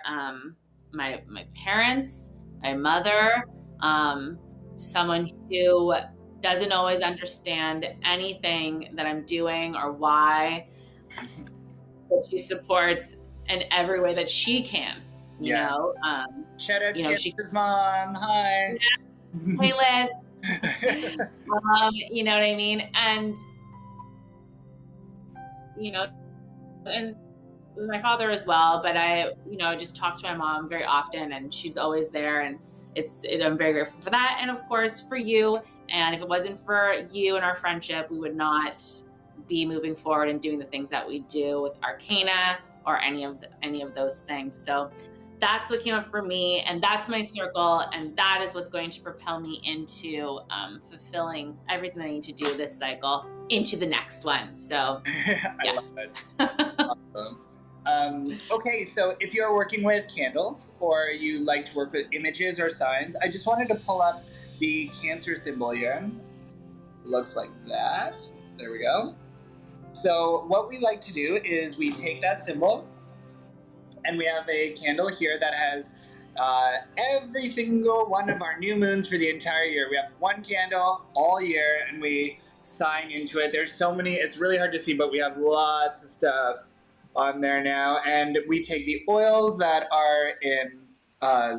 my parents, my mother, someone who doesn't always understand anything that I'm doing or why, but she supports in every way that she can. You know, shout out to Candice's mom. Hi. Hey, Liz. You know what I mean? And, you know, and my father as well, but I, you know, just talk to my mom very often, and she's always there, and I'm very grateful for that. And of course for you. And if it wasn't for you and our friendship, we would not be moving forward and doing the things that we do with Arcana or any of those things. So that's what came up for me, and that's my circle, and that is what's going to propel me into fulfilling everything I need to do this cycle into the next one. So I love it. Awesome. Okay, so if you're working with candles, or you like to work with images or signs, I just wanted to pull up the Cancer symbol here. It looks like that. There we go. So what we like to do is we take that symbol, and we have a candle here that has every single one of our new moons for the entire year. We have one candle all year, and we sign into it. There's so many, it's really hard to see, but we have lots of stuff on there now. And we take the oils that are in,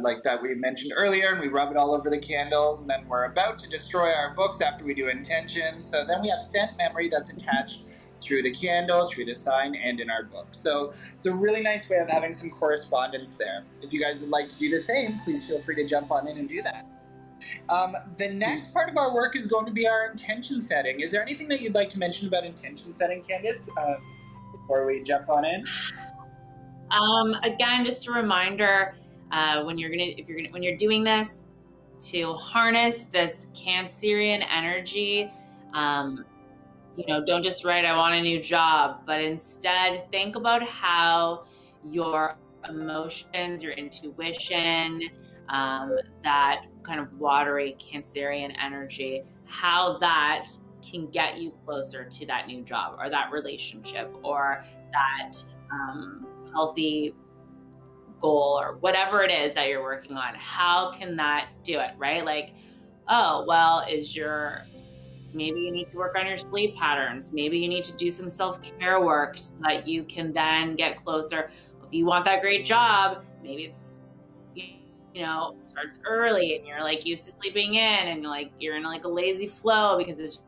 like that we mentioned earlier, and we rub it all over the candles, and then we're about to destroy our books after we do intentions. So then we have scent memory that's attached through the candle, through the sign, and in our book. So it's a really nice way of having some correspondence there. If you guys would like to do the same, please feel free to jump on in and do that. The next part of our work is going to be our intention setting. Is there anything that you'd like to mention about intention setting, Candice, before we jump on in? Again, just a reminder, when you're doing this, to harness this Cancerian energy. You know, don't just write, I want a new job, but instead think about how your emotions, your intuition, that kind of watery Cancerian energy, how that can get you closer to that new job, or that relationship, or that healthy goal, or whatever it is that you're working on. How can that do it, right? Like, oh, well, maybe you need to work on your sleep patterns. Maybe you need to do some self-care work so that you can then get closer. If you want that great job, maybe it's, you know, starts early, and you're like used to sleeping in, and you're in like a lazy flow because it's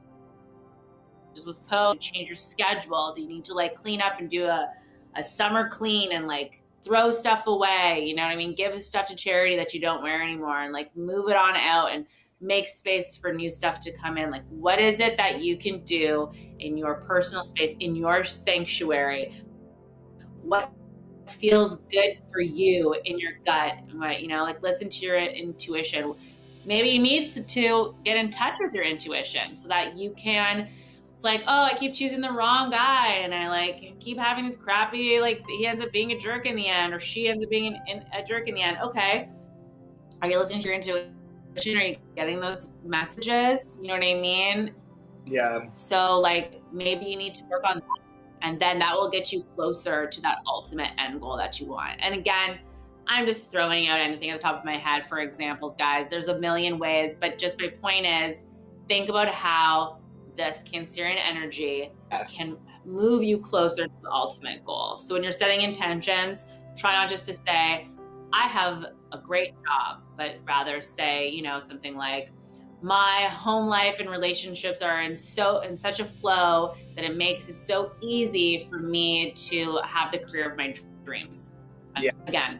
just was cold. Change your schedule. Do you need to like clean up and do a summer clean, and like throw stuff away? You know what I mean? Give stuff to charity that you don't wear anymore, and like move it on out, and make space for new stuff to come in. Like, what is it that you can do in your personal space, in your sanctuary? What feels good for you in your gut? Right? You know, like, listen to your intuition. Maybe you need to get in touch with your intuition so that you can, it's like, oh, I keep choosing the wrong guy, and I like keep having this crappy, like he ends up being a jerk in the end, or she ends up being a jerk in the end. Okay. Are you listening to your intuition? Are you getting those messages? You know what I mean? Yeah. So like, maybe you need to work on that, and then that will get you closer to that ultimate end goal that you want. And again, I'm just throwing out anything at the top of my head for examples, guys. There's a million ways, but just my point is, think about how this Cancerian energy can move you closer to the ultimate goal. So when you're setting intentions, try not just to say, I have a great job, but rather say, you know, something like, my home life and relationships are in such a flow that it makes it so easy for me to have the career of my dreams. Yeah. Again,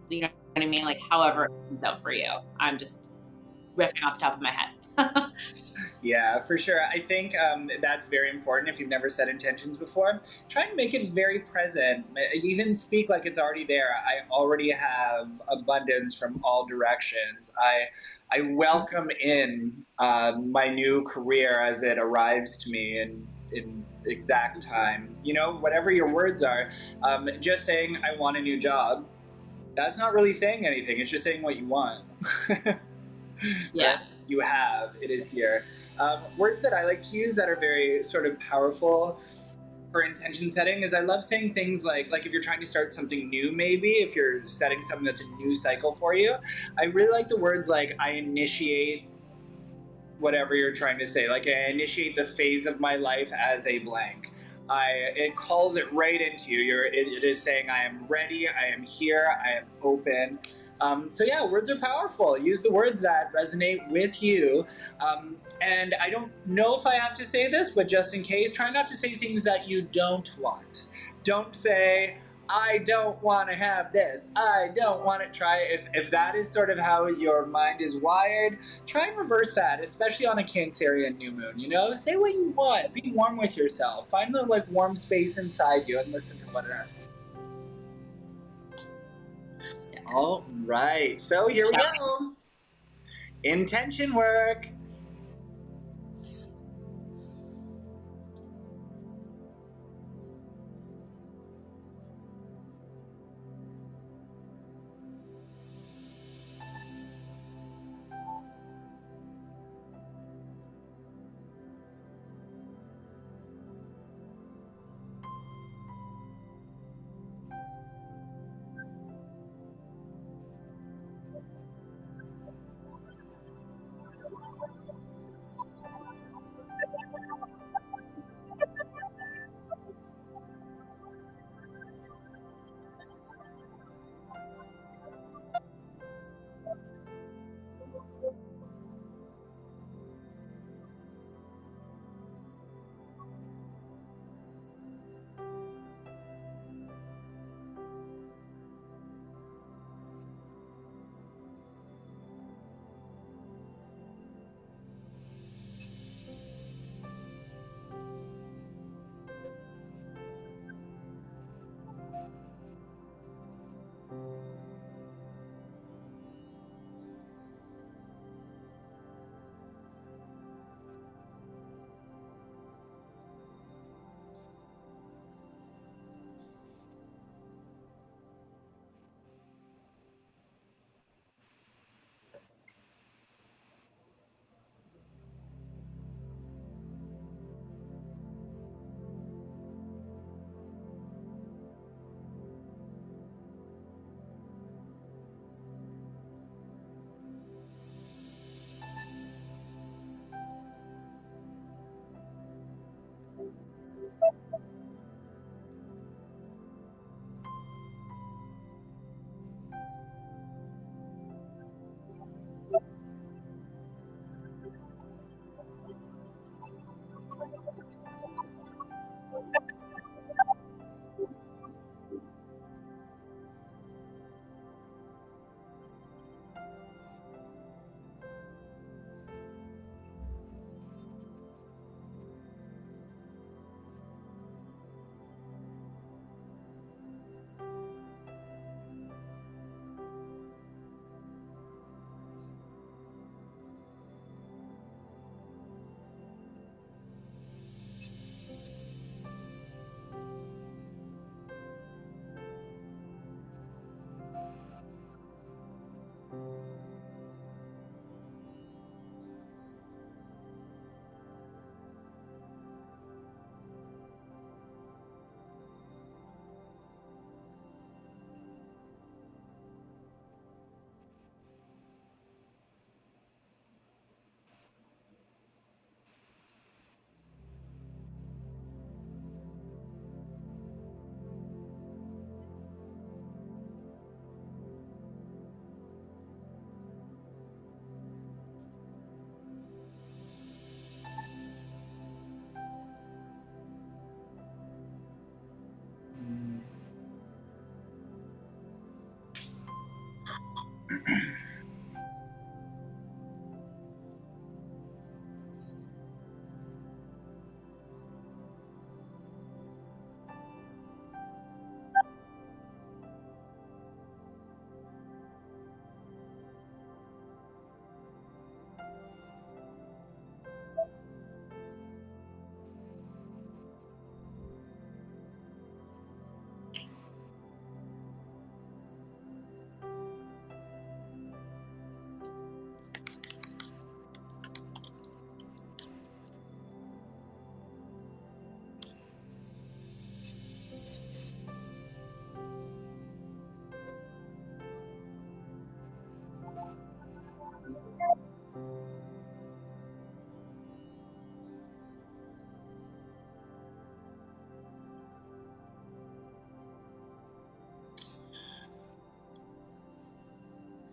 you know what I mean? Like, however it comes out for you. I'm just riffing off the top of my head. Yeah, for sure. I think that's very important. If you've never set intentions before, try and make it very present. Even speak like it's already there. I already have abundance from all directions. I welcome in my new career as it arrives to me in exact time. You know, whatever your words are, just saying I want a new job, that's not really saying anything. It's just saying what you want. Yeah. Right? You have, it is here. Words that I like to use that are very sort of powerful for intention setting is I love saying things like if you're trying to start something new, maybe if you're setting something that's a new cycle for you, I really like the words like I initiate whatever you're trying to say. Like I initiate the phase of my life as a blank. It calls it right into you. It is saying I am ready, I am here, I am open. So yeah, words are powerful. Use the words that resonate with you. And I don't know if I have to say this, but just in case, try not to say things that you don't want. Don't say, I don't want to have this. I don't want to try. If that is sort of how your mind is wired, try and reverse that, especially on a Cancerian new moon. You know, say what you want. Be warm with yourself. Find the warm space inside you and listen to what it has to say. Yes. All right, so here we go. Intention work.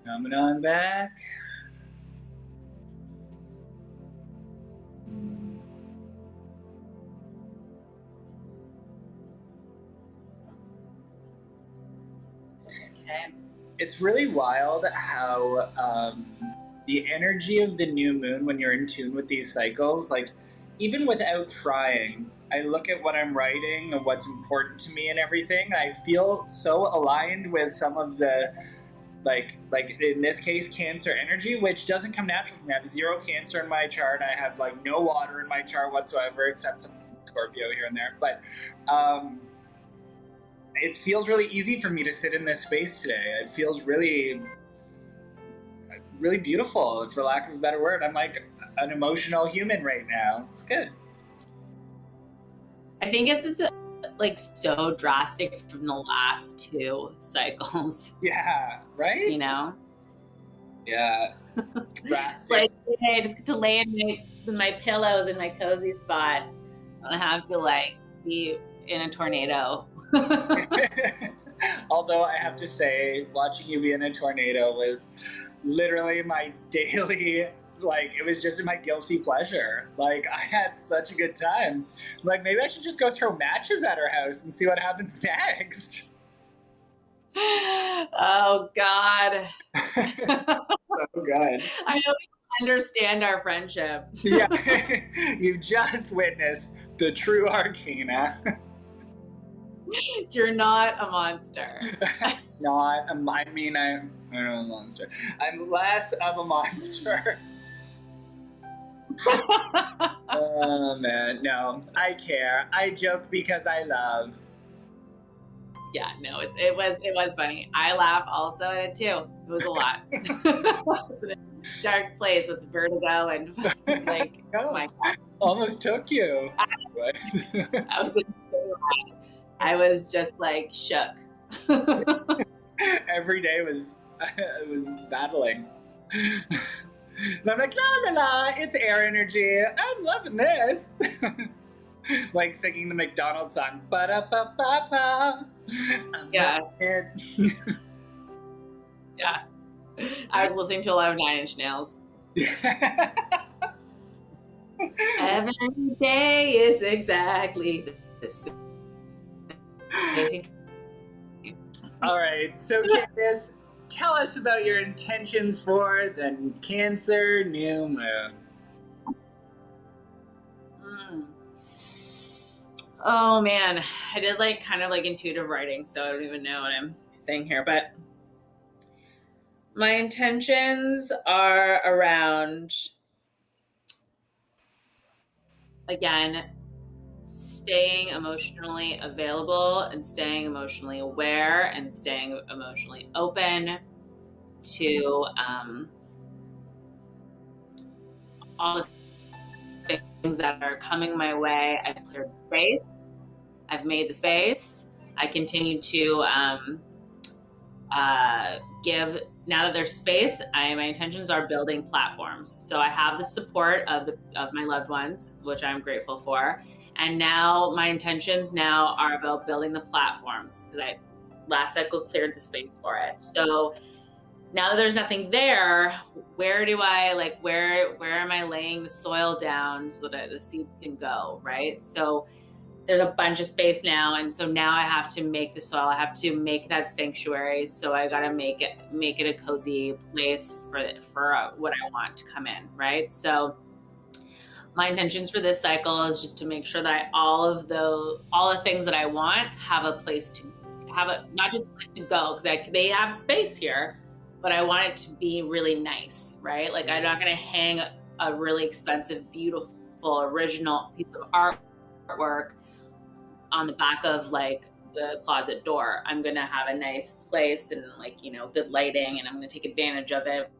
Coming on back. Okay. It's really wild how the energy of the new moon, when you're in tune with these cycles, like even without trying, I look at what I'm writing and what's important to me and everything. I feel so aligned with some of the like in this case Cancer energy, which doesn't come natural for me. I have 0 Cancer in my chart. I have like no water in my chart whatsoever, except some Scorpio here and there. But it feels really easy for me to sit in this space today. It feels really beautiful, for lack of a better word. I'm like an emotional human right now. It's good. I think it's like so drastic from the last 2 cycles. Yeah, right? You know? Yeah. Drastic. Like today, I just get to lay in my pillows in my cozy spot. I don't have to like be in a tornado. Although I have to say, watching you be in a tornado was literally my daily, like, it was just my guilty pleasure. Like, I had such a good time. Like, maybe I should just go throw matches at her house and see what happens next. Oh, God. So good. I know we understand our friendship. Yeah, you just witnessed the true Arcana. You're not a monster. Not, I mean, I'm not a monster. I'm less of a monster. Oh man, no, I care. I joke because I love. Yeah, no, it was funny. I laugh also at it too. It was a lot. It was in a dark place with vertigo and like, No, oh my God. Almost took you. I was just like shook. Every day was battling. And I'm like, la la la, it's air energy. I'm loving this. Like singing the McDonald's song. Ba-da-ba-ba-ba. Yeah. Yeah. I was listening to a lot of 9 Inch Nails. Every day is exactly the same. All right, so Candice, tell us about your intentions for the Cancer new moon. Oh man, I did like kind of like intuitive writing, so I don't even know what I'm saying here, but my intentions are around, again, staying emotionally available and staying emotionally aware and staying emotionally open to all the things that are coming my way. I've cleared the space. I've made the space. I continue to give, now that there's space, my intentions are building platforms. So I have the support of my loved ones, which I'm grateful for. And now my intentions now are about building the platforms, because I last cycle cleared the space for it. So now that there's nothing there, where do I where am I laying the soil down so that the seeds can go, right? So there's a bunch of space now, and so now I have to make the soil. I have to make that sanctuary. So I gotta make it a cozy place for what I want to come in, right? So my intentions for this cycle is just to make sure that all the things that I want have a place to not just a place to go, because they have space here, but I want it to be really nice, right? Like, I'm not gonna hang a really expensive, beautiful, original piece of artwork on the back of like the closet door. I'm gonna have a nice place and like, you know, good lighting, and I'm gonna take advantage of it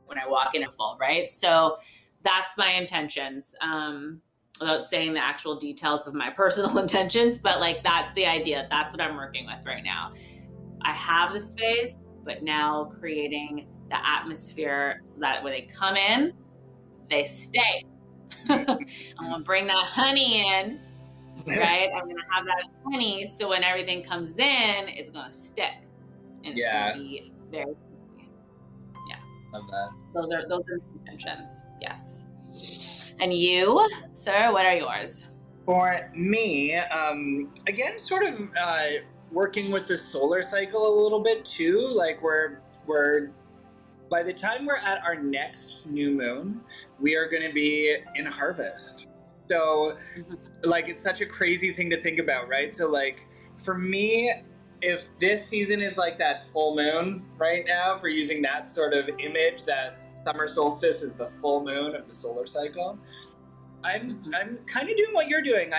when I walk in, full, right? So that's my intentions. Without saying the actual details of my personal intentions, but like, that's the idea. That's what I'm working with right now. I have the space, but now creating the atmosphere so that when they come in, they stay. I'm gonna bring that honey in, right? I'm gonna have that honey, so when everything comes in, it's gonna stick, and it's gonna be very nice. Yeah, Love that. Those are the intentions. Yes. And you, sir, what are yours? For me, again, sort of working with the solar cycle a little bit too. Like, we're by the time we're at our next new moon, we are going to be in harvest. So, like, it's such a crazy thing to think about, right? So, like, for me, if this season is like that full moon right now, for using that sort of image, that summer solstice is the full moon of the solar cycle, I'm kind of doing what you're doing.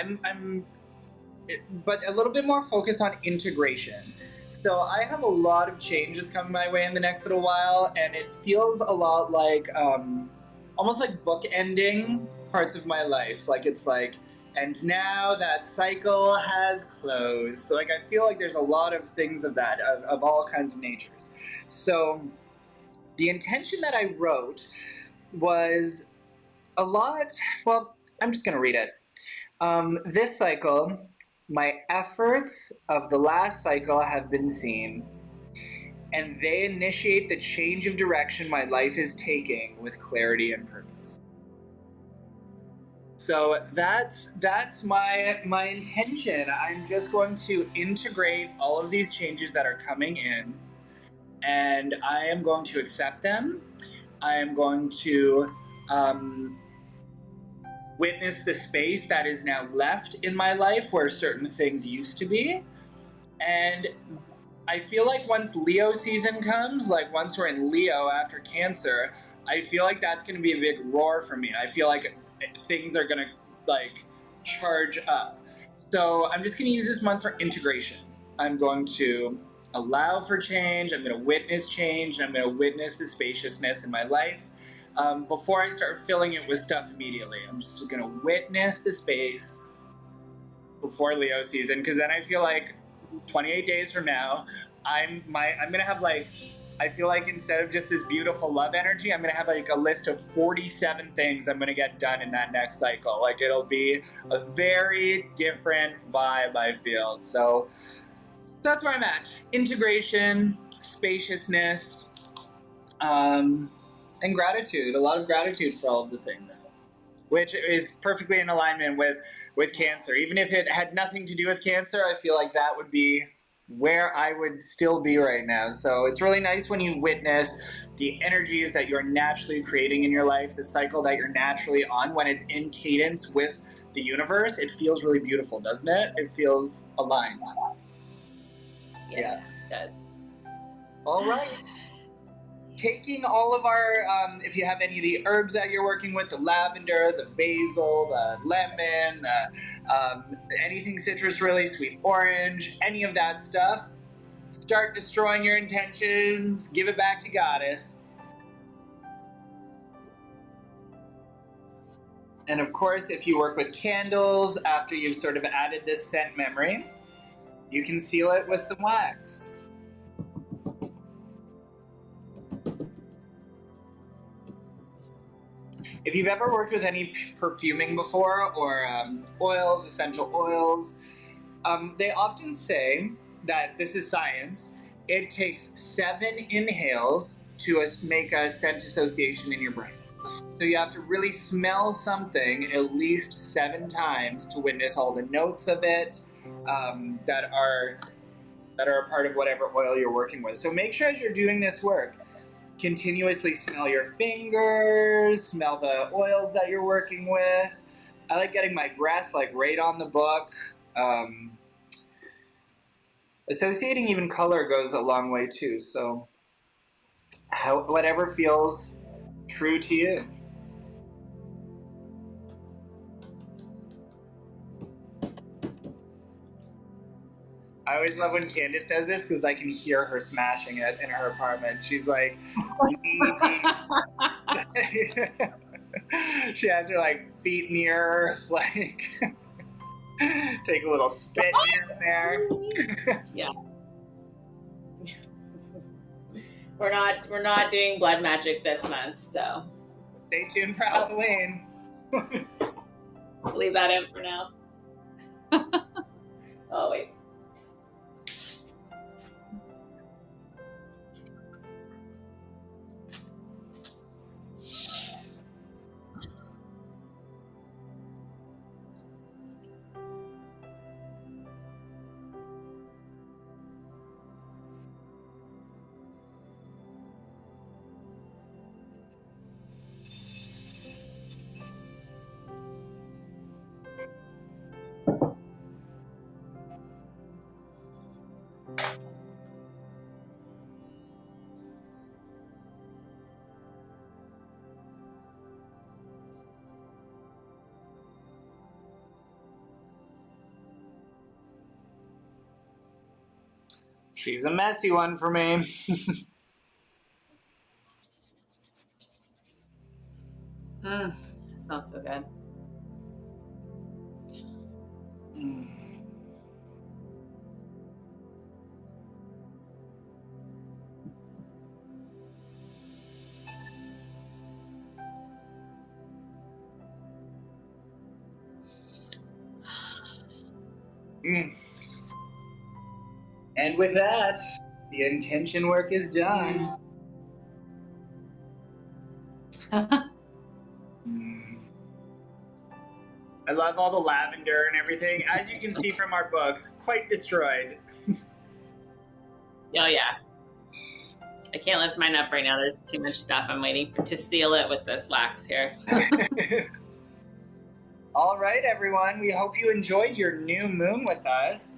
But a little bit more focused on integration. So I have a lot of change that's coming my way in the next little while, and it feels a lot like almost like bookending parts of my life. Like, it's like, and now that cycle has closed. So, like, I feel like there's a lot of things of that, of all kinds of natures. So the intention that I wrote was a lot, well, I'm just going to read it. This cycle, my efforts of the last cycle have been seen, and they initiate the change of direction my life is taking with clarity and purpose. So that's my intention. I'm just going to integrate all of these changes that are coming in, and I am going to accept them. I am going to witness the space that is now left in my life where certain things used to be. And I feel like once Leo season comes, like once we're in Leo after Cancer, I feel like that's going to be a big roar for me. I feel like things are going to like charge up. So I'm just going to use this month for integration. I'm going to allow for change. I'm going to witness change. And I'm going to witness the spaciousness in my life. Before I start filling it with stuff immediately, I'm just going to witness the space before Leo season, because then I feel like 28 days from now, I'm going to have like, I feel like instead of just this beautiful love energy, I'm going to have like a list of 47 things I'm going to get done in that next cycle. Like, it'll be a very different vibe, I feel. So that's where I'm at. Integration, spaciousness, and gratitude. A lot of gratitude for all of the things, which is perfectly in alignment with Cancer. Even if it had nothing to do with Cancer, I feel like that would be where I would still be right now. So it's really nice when you witness the energies that you're naturally creating in your life, the cycle that you're naturally on, when it's in cadence with the universe. It feels really beautiful, doesn't it? It feels aligned. Yeah. It does. All right. Taking all of our, if you have any of the herbs that you're working with, the lavender, the basil, the lemon, anything citrus, really, sweet orange, any of that stuff, start destroying your intentions, give it back to Goddess. And of course, if you work with candles, after you've sort of added this scent memory, you can seal it with some wax. If you've ever worked with any perfuming before, or oils, essential oils, they often say that this is science. It takes 7 inhales to make a scent association in your brain. So you have to really smell something at least 7 times to witness all the notes of it that are a part of whatever oil you're working with. So make sure as you're doing this work, continuously smell your fingers, smell the oils that you're working with. I like getting my breath like right on the book. Associating even color goes a long way too. So whatever feels true to you. I always love when Candice does this because I can hear her smashing it in her apartment. She's like knee deep. She has her like feet in the earth, like take a little spit here and there. Yeah. We're not doing blood magic this month, so Stay tuned for Halloween. I'll leave that in for now. Oh wait. She's a messy one for me. It smells so good. And with that, the intention work is done. I love all the lavender and everything. As you can see from our books, quite destroyed. Oh yeah. I can't lift mine up right now. There's too much stuff. I'm waiting to seal it with this wax here. All right, everyone. We hope you enjoyed your new moon with us.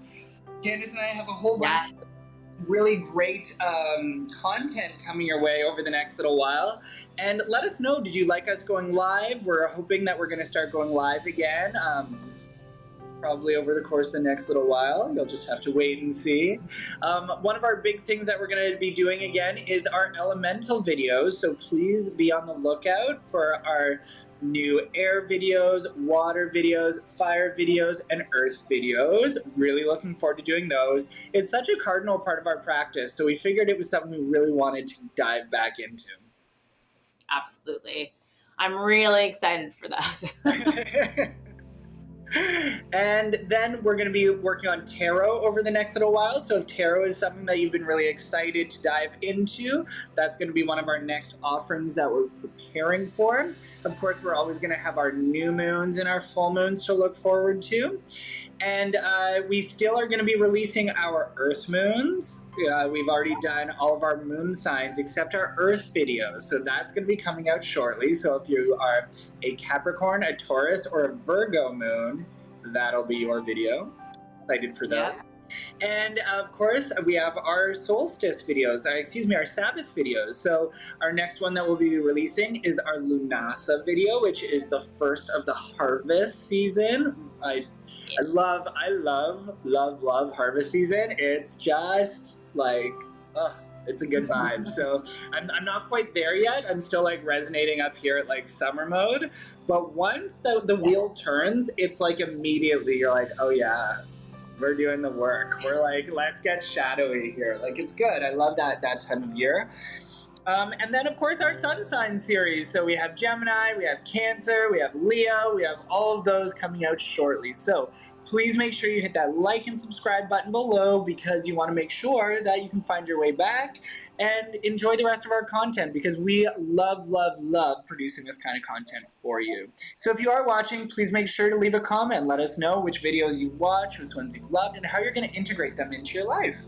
Candice and I have a whole bunch of really great content coming your way over the next little while. And let us know, did you like us going live? We're hoping that we're going to start going live again. Probably over the course of the next little while. You'll just have to wait and see. One of our big things that we're going to be doing again is our elemental videos. So please be on the lookout for our new air videos, water videos, fire videos, and earth videos. Really looking forward to doing those. It's such a cardinal part of our practice, so we figured it was something we really wanted to dive back into. Absolutely. I'm really excited for those. And then we're going to be working on tarot over the next little while. So if tarot is something that you've been really excited to dive into, that's going to be one of our next offerings that we're preparing for. Of course, we're always going to have our new moons and our full moons to look forward to. And we still are going to be releasing our earth moons. We've already done all of our moon signs except our earth videos. So that's going to be coming out shortly. So if you are a Capricorn, a Taurus, or a Virgo moon, that'll be your video. Excited for those. Yeah. And of course, we have our solstice videos, our Sabbath videos. So our next one that we'll be releasing is our Lunasa video, which is the first of the harvest season. I love harvest season. It's just like, it's a good vibe. So I'm not quite there yet. I'm still like resonating up here at like summer mode. But once the wheel turns, it's like immediately you're like, oh yeah, we're doing the work. We're like, let's get shadowy here. Like, it's good. I love that time of year. And then, of course, our sun sign series. So we have Gemini, we have Cancer, we have Leo, we have all of those coming out shortly. So please make sure you hit that like and subscribe button below, because you want to make sure that you can find your way back and enjoy the rest of our content, because we love, love, love producing this kind of content for you. So if you are watching, please make sure to leave a comment. Let us know which videos you watch, which ones you've loved, and how you're going to integrate them into your life.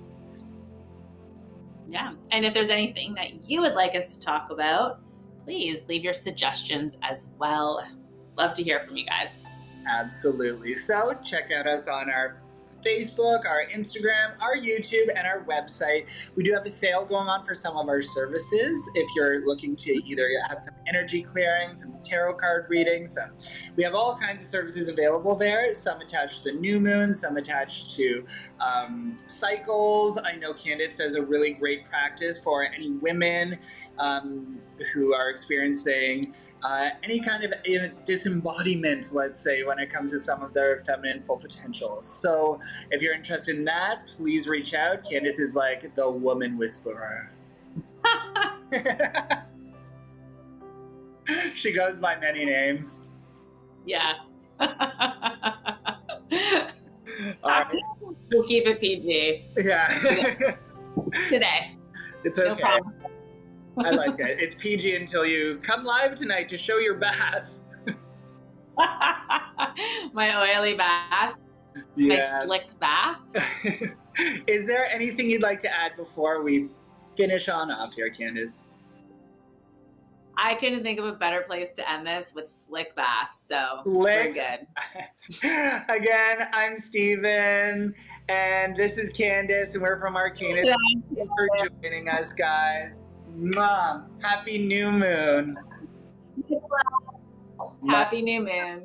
Yeah. And if there's anything that you would like us to talk about, please leave your suggestions as well. Love to hear from you guys. Absolutely. So check out us on our Facebook, our Instagram, our YouTube, and our website. We do have a sale going on for some of our services. If you're looking to either have some energy clearing, some tarot card readings, we have all kinds of services available there. Some attached to the new moon, some attached to cycles. I know Candice does a really great practice for any women who are experiencing any kind of disembodiment, let's say, when it comes to some of their feminine full potential. So if you're interested in that, please reach out. Candice is like the woman whisperer. She goes by many names. Yeah. Right. We'll keep it PG. Yeah. Today. It's No okay. problem. I like it. It's PG until you come live tonight to show your bath. My oily bath. Yes. My slick bath. Is there anything you'd like to add before we finish on off here, Candice? I couldn't think of a better place to end this with slick bath, so Slick. we're good. Again, I'm Stephen, and this is Candice, and we're from Arcana. Thank you for joining us, guys. Mom, happy new moon. Happy new moon.